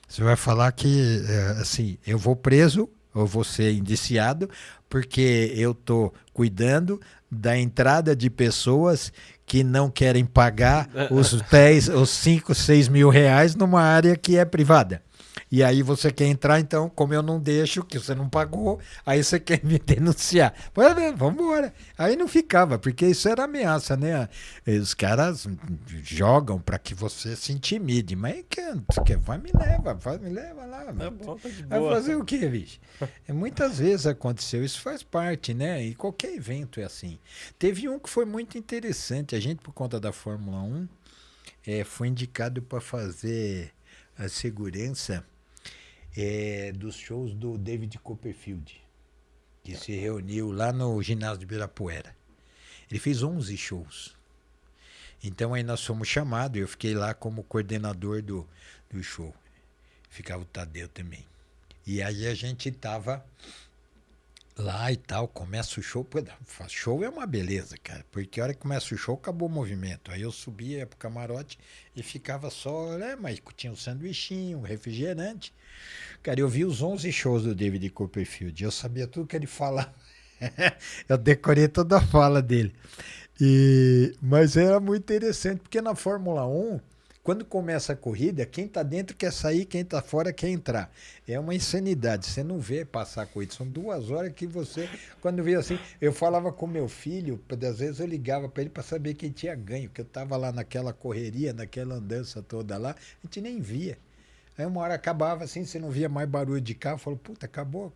Você vai falar que, assim, eu vou preso, ou vou ser indiciado, porque eu estou cuidando da entrada de pessoas que não querem pagar os 5, 6 mil reais numa área que é privada. E aí você quer entrar, então, como eu não deixo, que você não pagou, aí você quer me denunciar. Vamos embora. Aí não ficava, porque isso era ameaça, né? Os caras jogam para que você se intimide. Mas vai, me leva lá. É bom, tá de Vai boa. fazer o quê, bicho? Muitas vezes aconteceu, isso faz parte, né? E qualquer evento é assim. Teve um que foi muito interessante. A gente, por conta da Fórmula 1, foi indicado para fazer a segurança dos shows do David Copperfield, que se reuniu lá no ginásio de Ibirapuera. Ele fez 11 shows. Então aí nós fomos chamados, eu fiquei lá como coordenador do show. Ficava o Tadeu também. E aí a gente tava lá e tal, começa o show. Show é uma beleza, cara, porque a hora que começa o show, acabou o movimento. Aí eu subia, ia pro camarote e ficava só, mas tinha um sanduichinho, um refrigerante. Cara, eu vi os 11 shows do David Copperfield, eu sabia tudo que ele falava. Eu decorei toda a fala dele. Mas era muito interessante, porque na Fórmula 1, quando começa a corrida, quem tá dentro quer sair, quem tá fora quer entrar. É uma insanidade, você não vê passar a corrida. São 2 horas que você, quando vê assim, eu falava com meu filho, às vezes eu ligava para ele para saber quem tinha ganho, porque eu tava lá naquela correria, naquela andança toda lá, a gente nem via. Aí uma hora acabava assim, você não via mais barulho de carro, falou, puta, acabou.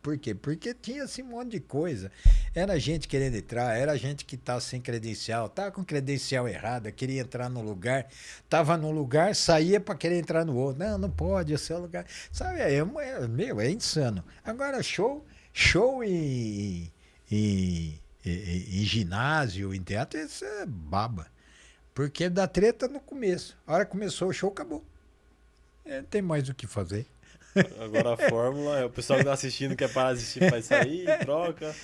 Por quê? Porque tinha esse monte de coisa. Era gente querendo entrar, era gente que estava sem credencial, estava com credencial errada, queria entrar no lugar, estava no lugar, saía para querer entrar no outro. Não pode, esse é o lugar. Sabe, é insano. Agora, show em ginásio, em teatro, isso é baba. Porque dá treta no começo. A hora que começou o show, acabou. Não tem mais o que fazer. Agora a Fórmula, o pessoal que tá assistindo quer parar de assistir, vai sair, troca.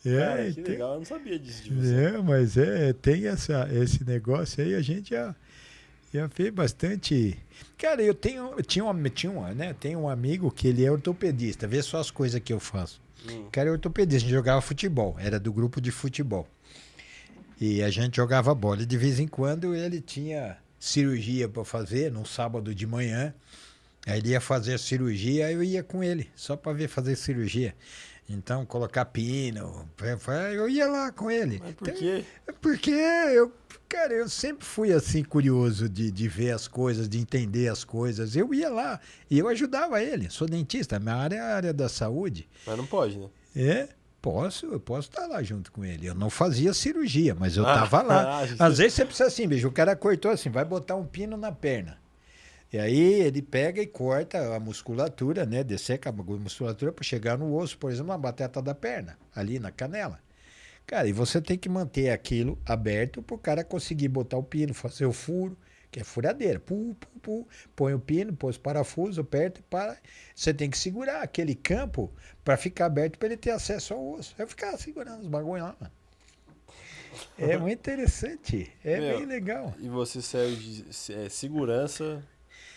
Cara, que legal, eu não sabia disso de você. Mas tem esse negócio aí, a gente já fez bastante. Cara, tinha um amigo que ele é ortopedista, vê só as coisas que eu faço. O cara é ortopedista, a gente jogava futebol, era do grupo de futebol. E a gente jogava bola, e de vez em quando ele tinha cirurgia para fazer, num sábado de manhã. Aí ele ia fazer a cirurgia, aí eu ia com ele, só para ver fazer cirurgia. Então, colocar pino, eu ia lá com ele. Mas por quê? Porque eu sempre fui assim curioso de ver as coisas, de entender as coisas. Eu ia lá e eu ajudava ele. Sou dentista, minha área é a área da saúde. Mas não pode, né? Eu posso estar lá junto com ele. Eu não fazia cirurgia, mas eu estava lá. Às vezes você precisa assim, bicho, o cara cortou assim, vai botar um pino na perna. E aí ele pega e corta a musculatura, né? Desseca a musculatura para chegar no osso, por exemplo, na batata da perna, ali na canela. Cara, e você tem que manter aquilo aberto para o cara conseguir botar o pino, fazer o furo, que é furadeira. Põe o pino, põe os parafusos, aperta e para. Você tem que segurar aquele campo para ficar aberto para ele ter acesso ao osso. Eu ficava segurando os bagulho lá, mano. É muito interessante, bem legal. E você saiu de segurança...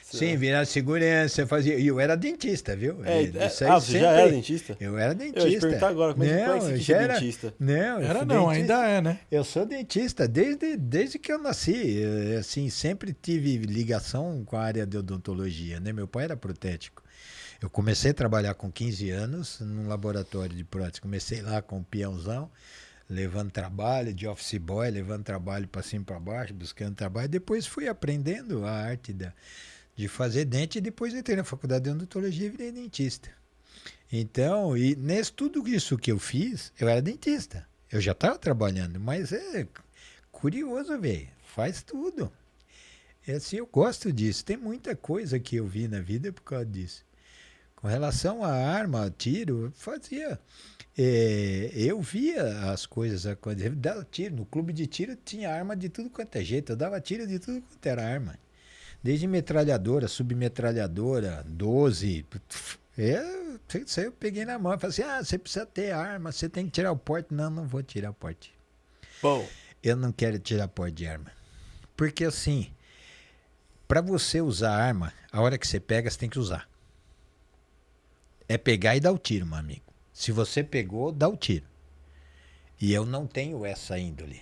Sim, virar segurança, fazia. E eu era dentista, viu? Você já era dentista? Eu era dentista. Eu ia te perguntar agora, como é que você é dentista? Ainda é, né? Eu sou dentista desde que eu nasci. Assim, sempre tive ligação com a área de odontologia, né? Meu pai era protético. Eu comecei a trabalhar com 15 anos num laboratório de prótese. Comecei lá com um peãozão, levando trabalho, de office boy, levando trabalho para cima e para baixo, buscando trabalho. Depois fui aprendendo a arte de fazer dente, e depois entrei na faculdade de odontologia e virei dentista. Então, e tudo isso que eu fiz, eu era dentista. Eu já estava trabalhando, mas é curioso, velho. Faz tudo. Assim, eu gosto disso. Tem muita coisa que eu vi na vida por causa disso. Com relação à arma, tiro, eu fazia. Eu via as coisas acontecerem. Dava tiro. No clube de tiro tinha arma de tudo quanto é jeito. Eu dava tiro de tudo quanto era arma. Desde metralhadora, submetralhadora, 12. Isso aí eu peguei na mão e falei assim, você precisa ter arma, você tem que tirar o porte. Não vou tirar o porte. Bom. Eu não quero tirar porte de arma. Porque assim, para você usar arma, a hora que você pega, você tem que usar. É pegar e dar o tiro, meu amigo. Se você pegou, dá o tiro. E eu não tenho essa índole.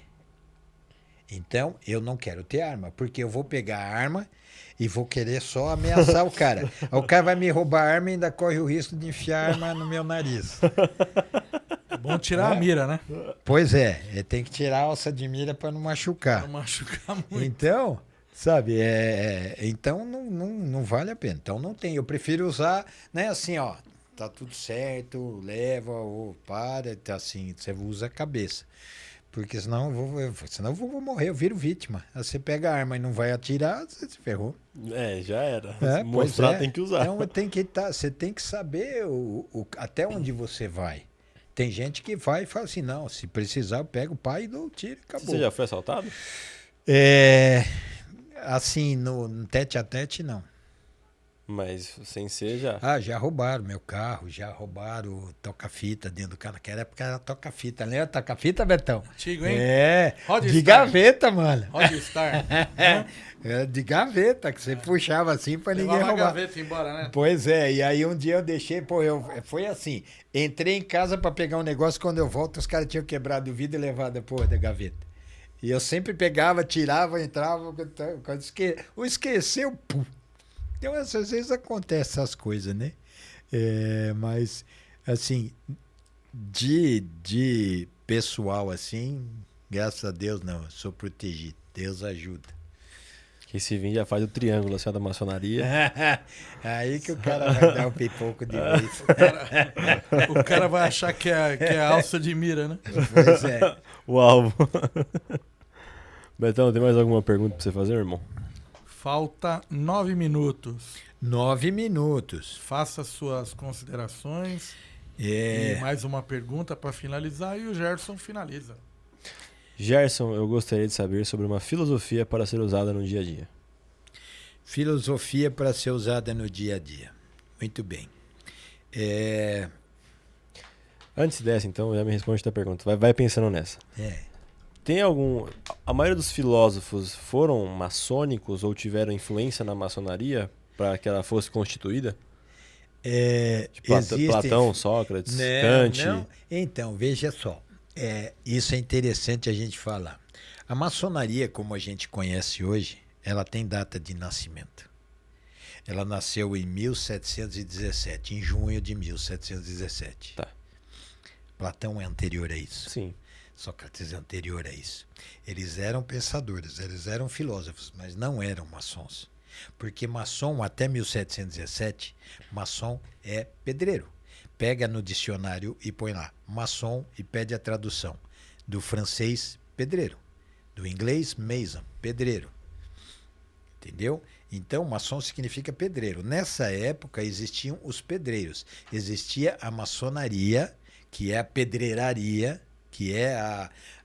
Então, eu não quero ter arma, porque eu vou pegar a arma e vou querer só ameaçar o cara. O cara vai me roubar a arma e ainda corre o risco de enfiar a arma no meu nariz. É bom tirar a mira, né? Pois é, tem que tirar a alça de mira para não machucar. Não machucar muito. Então, sabe, então não vale a pena. Então não tem. Eu prefiro usar, né, assim, ó, tá tudo certo, leva ou para, tá assim, você usa a cabeça. Porque senão eu vou morrer, eu viro vítima. Aí você pega a arma e não vai atirar, você se ferrou. Já era. É, Mostrar tem que usar. Então você tem que saber até onde você vai. Tem gente que vai e fala assim, não, se precisar eu pego o pai e dou o tiro e acabou. Você já foi assaltado? Assim, no tete a tete, não. Mas sem ser já. Já roubaram meu carro, já roubaram o toca-fita dentro do carro. Naquela época era toca-fita. Lembra toca-fita, Betão? Antigo, hein? De gaveta, mano. Rodstar. Era de gaveta, que você puxava assim pra ninguém Levava a roubar. gaveta embora, né? Pois é, e aí um dia eu deixei, foi assim, entrei em casa pra pegar um negócio, quando eu volto os caras tinham quebrado o vidro e levado a porra da gaveta. E eu sempre pegava, tirava, entrava, quando esqueceu, pum. Então, às vezes acontecem essas coisas, né? Mas, assim, de pessoal assim, graças a Deus, não, eu sou protegido. Deus ajuda. Que se vir já faz o triângulo assim da maçonaria. Aí que o cara vai dar o pipoco de vez. O cara vai achar que é alça de mira, né? Pois é. O alvo. Betão, tem mais alguma pergunta pra você fazer, irmão? Falta 9 minutos. 9 minutos. Faça suas considerações. É. E mais uma pergunta para finalizar e o Gerson finaliza. Gerson, eu gostaria de saber sobre uma filosofia para ser usada no dia a dia. Filosofia para ser usada no dia a dia. Muito bem. Antes dessa, então, já me responde a pergunta. Vai pensando nessa. Tem algum... A maioria dos filósofos foram maçônicos ou tiveram influência na maçonaria para que ela fosse constituída? Tipo, Platão, Sócrates, Kant. Não. Então, veja só. Isso é interessante a gente falar. A maçonaria, como a gente conhece hoje, ela tem data de nascimento. Ela nasceu em 1717, em junho de 1717. Tá. Platão é anterior a isso. Sim. Sócrates é anterior a isso. Eles eram pensadores, eles eram filósofos, mas não eram maçons. Porque maçom, até 1717, maçom é pedreiro. Pega no dicionário e põe lá, maçom, e pede a tradução. Do francês, pedreiro. Do inglês, mason, pedreiro. Entendeu? Então, maçom significa pedreiro. Nessa época existiam os pedreiros. Existia a maçonaria, que é a pedreiraria, que é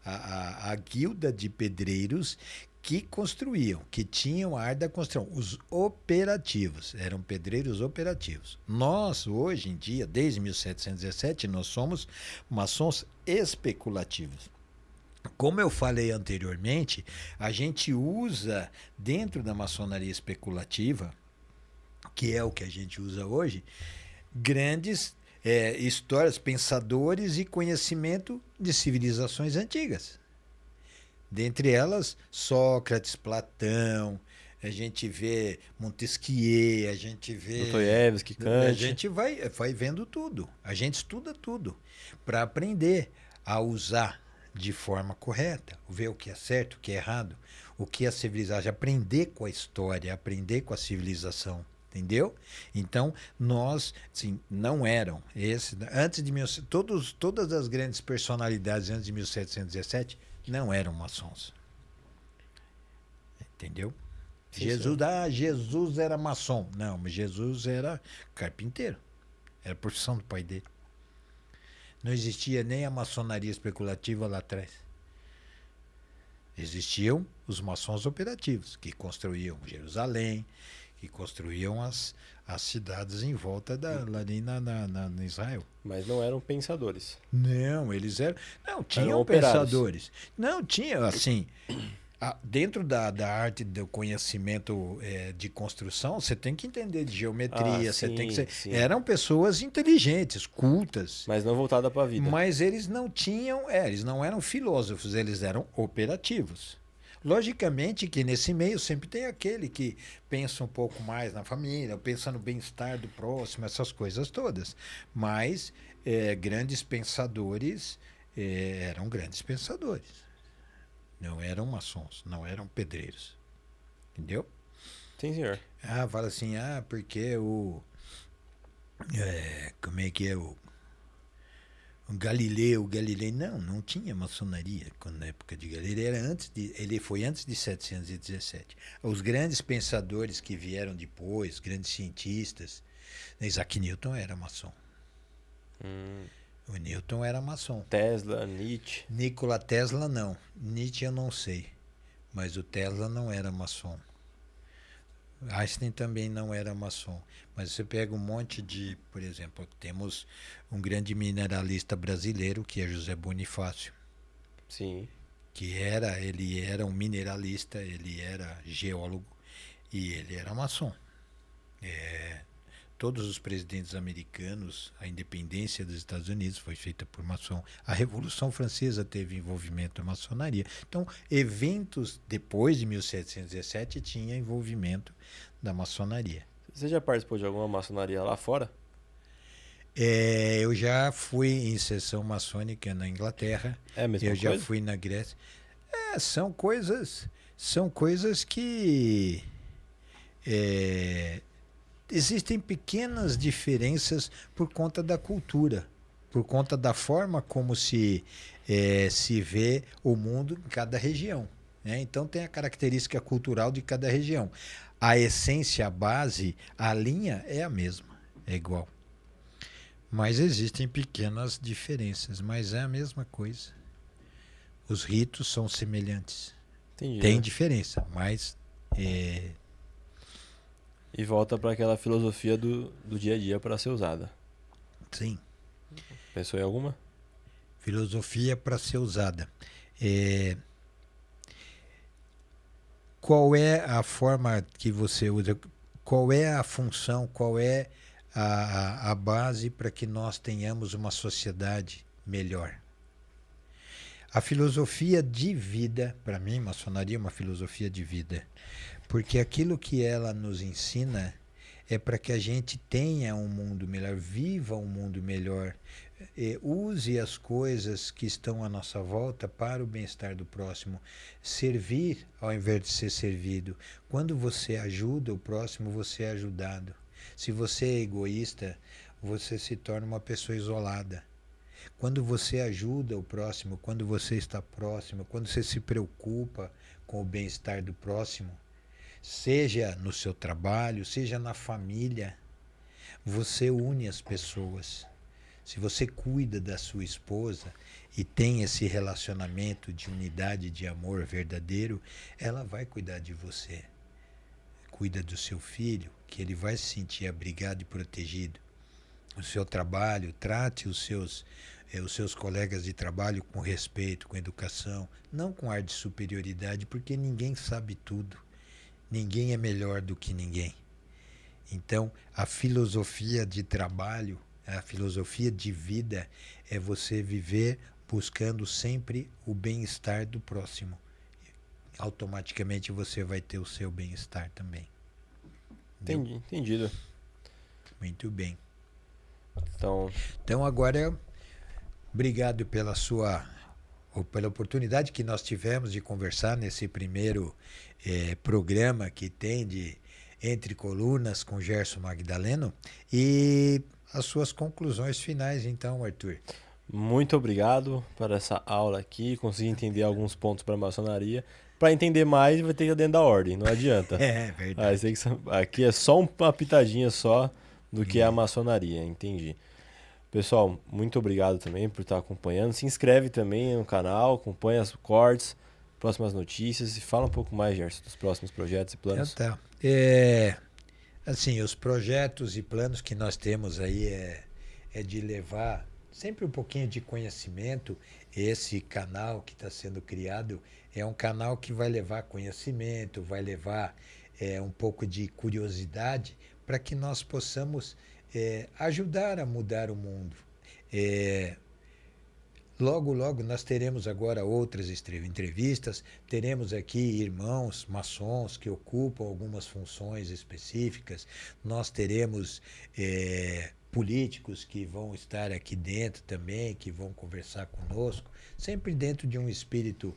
a guilda de pedreiros que construíam, que tinham a arte da construção. Os operativos, eram pedreiros operativos. Nós, hoje em dia, desde 1717, nós somos maçons especulativos. Como eu falei anteriormente, a gente usa dentro da maçonaria especulativa, que é o que a gente usa hoje, grandes histórias, pensadores e conhecimento de civilizações antigas. Dentre elas, Sócrates, Platão, a gente vê Montesquieu, a gente vê... Dostoiévski, Kant. A gente vai vendo tudo, a gente estuda tudo para aprender a usar de forma correta, ver o que é certo, o que é errado, o que é civilizar, aprender com a história, aprender com a civilização. Entendeu? Então, nós, assim, não eram. Antes de todas as grandes personalidades antes de 1717 não eram maçons. Entendeu? Sim, Jesus era maçom. Não, mas Jesus era carpinteiro. Era a profissão do pai dele. Não existia nem a maçonaria especulativa lá atrás. Existiam os maçons operativos, que construíam Jerusalém, que construíam as cidades em volta ali na Israel. Mas não eram pensadores. Não, eles eram... Não, tinham Eram operários. pensadores. Não, tinha, assim... Dentro da arte do conhecimento de construção, você tem que entender de geometria, você tem que ser... sim. Eram pessoas inteligentes, cultas. Mas não voltada para a vida. Mas eles não tinham... eles não eram filósofos, eles eram operativos. Logicamente que nesse meio sempre tem aquele que pensa um pouco mais na família, pensa no bem-estar do próximo, essas coisas todas. Mas grandes pensadores eram grandes pensadores. Não eram maçons, não eram pedreiros. Entendeu? Sim, senhor. Fala assim, porque como é que é o Galileu, não tinha maçonaria na época de Galileu, ele foi antes de 717. Os grandes pensadores que vieram depois, grandes cientistas, Isaac Newton era maçom. O Newton era maçom. Tesla, Nietzsche. Nikola Tesla não. Nietzsche eu não sei, mas o Tesla não era maçom. Einstein também não era maçom, mas você pega um monte de, por exemplo, temos um grande mineralista brasileiro que é José Bonifácio. Sim. Ele era um mineralista, ele era geólogo e ele era maçom. Todos os presidentes americanos, a independência dos Estados Unidos foi feita por maçom. A Revolução Francesa teve envolvimento da maçonaria. Então, eventos depois de 1717 tinha envolvimento da maçonaria. Você já participou de alguma maçonaria lá fora? Eu já fui em sessão maçônica na Inglaterra. É a mesma eu já coisa? fui na Grécia. São coisas que existem pequenas diferenças por conta da cultura, por conta da forma como se vê o mundo em cada região. Né? Então tem a característica cultural de cada região. A essência, a base, a linha é a mesma, é igual. Mas existem pequenas diferenças, mas é a mesma coisa. Os ritos são semelhantes. Entendi. Tem diferença, mas E volta para aquela filosofia do dia a dia para ser usada. sim. Pensou em alguma? Filosofia para ser usada. Qual é a forma que você usa? Qual é a função? Qual é a base para que nós tenhamos uma sociedade melhor? A filosofia de vida, para mim, maçonaria é uma filosofia de vida. Porque aquilo que ela nos ensina é para que a gente tenha um mundo melhor, viva um mundo melhor, use as coisas que estão à nossa volta para o bem-estar do próximo, servir ao invés de ser servido. Quando você ajuda o próximo, você é ajudado. Se você é egoísta, você se torna uma pessoa isolada. Quando você ajuda o próximo, quando você está próximo, quando você se preocupa com o bem-estar do próximo, seja no seu trabalho, seja na família, você une as pessoas. Se você cuida da sua esposa e tem esse relacionamento de unidade, de amor verdadeiro, ela vai cuidar de você. Cuida do seu filho, que ele vai se sentir abrigado e protegido. O seu trabalho, trate os seus colegas de trabalho com respeito, com educação, não com ar de superioridade, porque ninguém sabe tudo. Ninguém é melhor do que ninguém. Então, a filosofia de trabalho, a filosofia de vida é você viver buscando sempre o bem-estar do próximo. Automaticamente você vai ter o seu bem-estar também. Entendido. Muito bem. Então agora, obrigado pela oportunidade que nós tivemos de conversar nesse primeiro programa que tem de Entre Colunas com Gerson Magdaleno e as suas conclusões finais, então, Arthur. Muito obrigado por essa aula aqui, consegui entender alguns pontos para a maçonaria. Para entender mais, vai ter que ir dentro da ordem, não adianta. É verdade. Aqui é só uma pitadinha só do que é a maçonaria, entendi. Pessoal, muito obrigado também por estar acompanhando. Se inscreve também no canal, acompanha os cortes, próximas notícias e fala um pouco mais, Gerson, dos próximos projetos e planos. Então, assim, os projetos e planos que nós temos aí é de levar sempre um pouquinho de conhecimento. Esse canal que está sendo criado é um canal que vai levar conhecimento, vai levar um pouco de curiosidade para que nós possamos ajudar a mudar o mundo. Logo, logo nós teremos agora outras entrevistas, teremos aqui irmãos maçons que ocupam algumas funções específicas, nós teremos políticos que vão estar aqui dentro também, que vão conversar conosco, sempre dentro de um espírito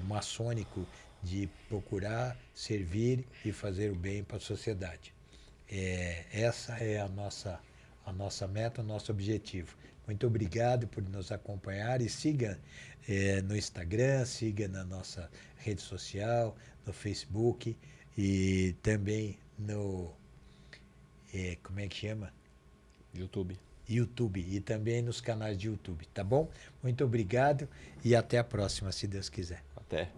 maçônico de procurar servir e fazer o bem para a sociedade. Essa é a nossa meta, o nosso objetivo. Muito obrigado por nos acompanhar e siga no Instagram, siga na nossa rede social, no Facebook e também no, como é que chama? YouTube. YouTube e também nos canais de YouTube, tá bom? Muito obrigado e até a próxima, se Deus quiser. Até.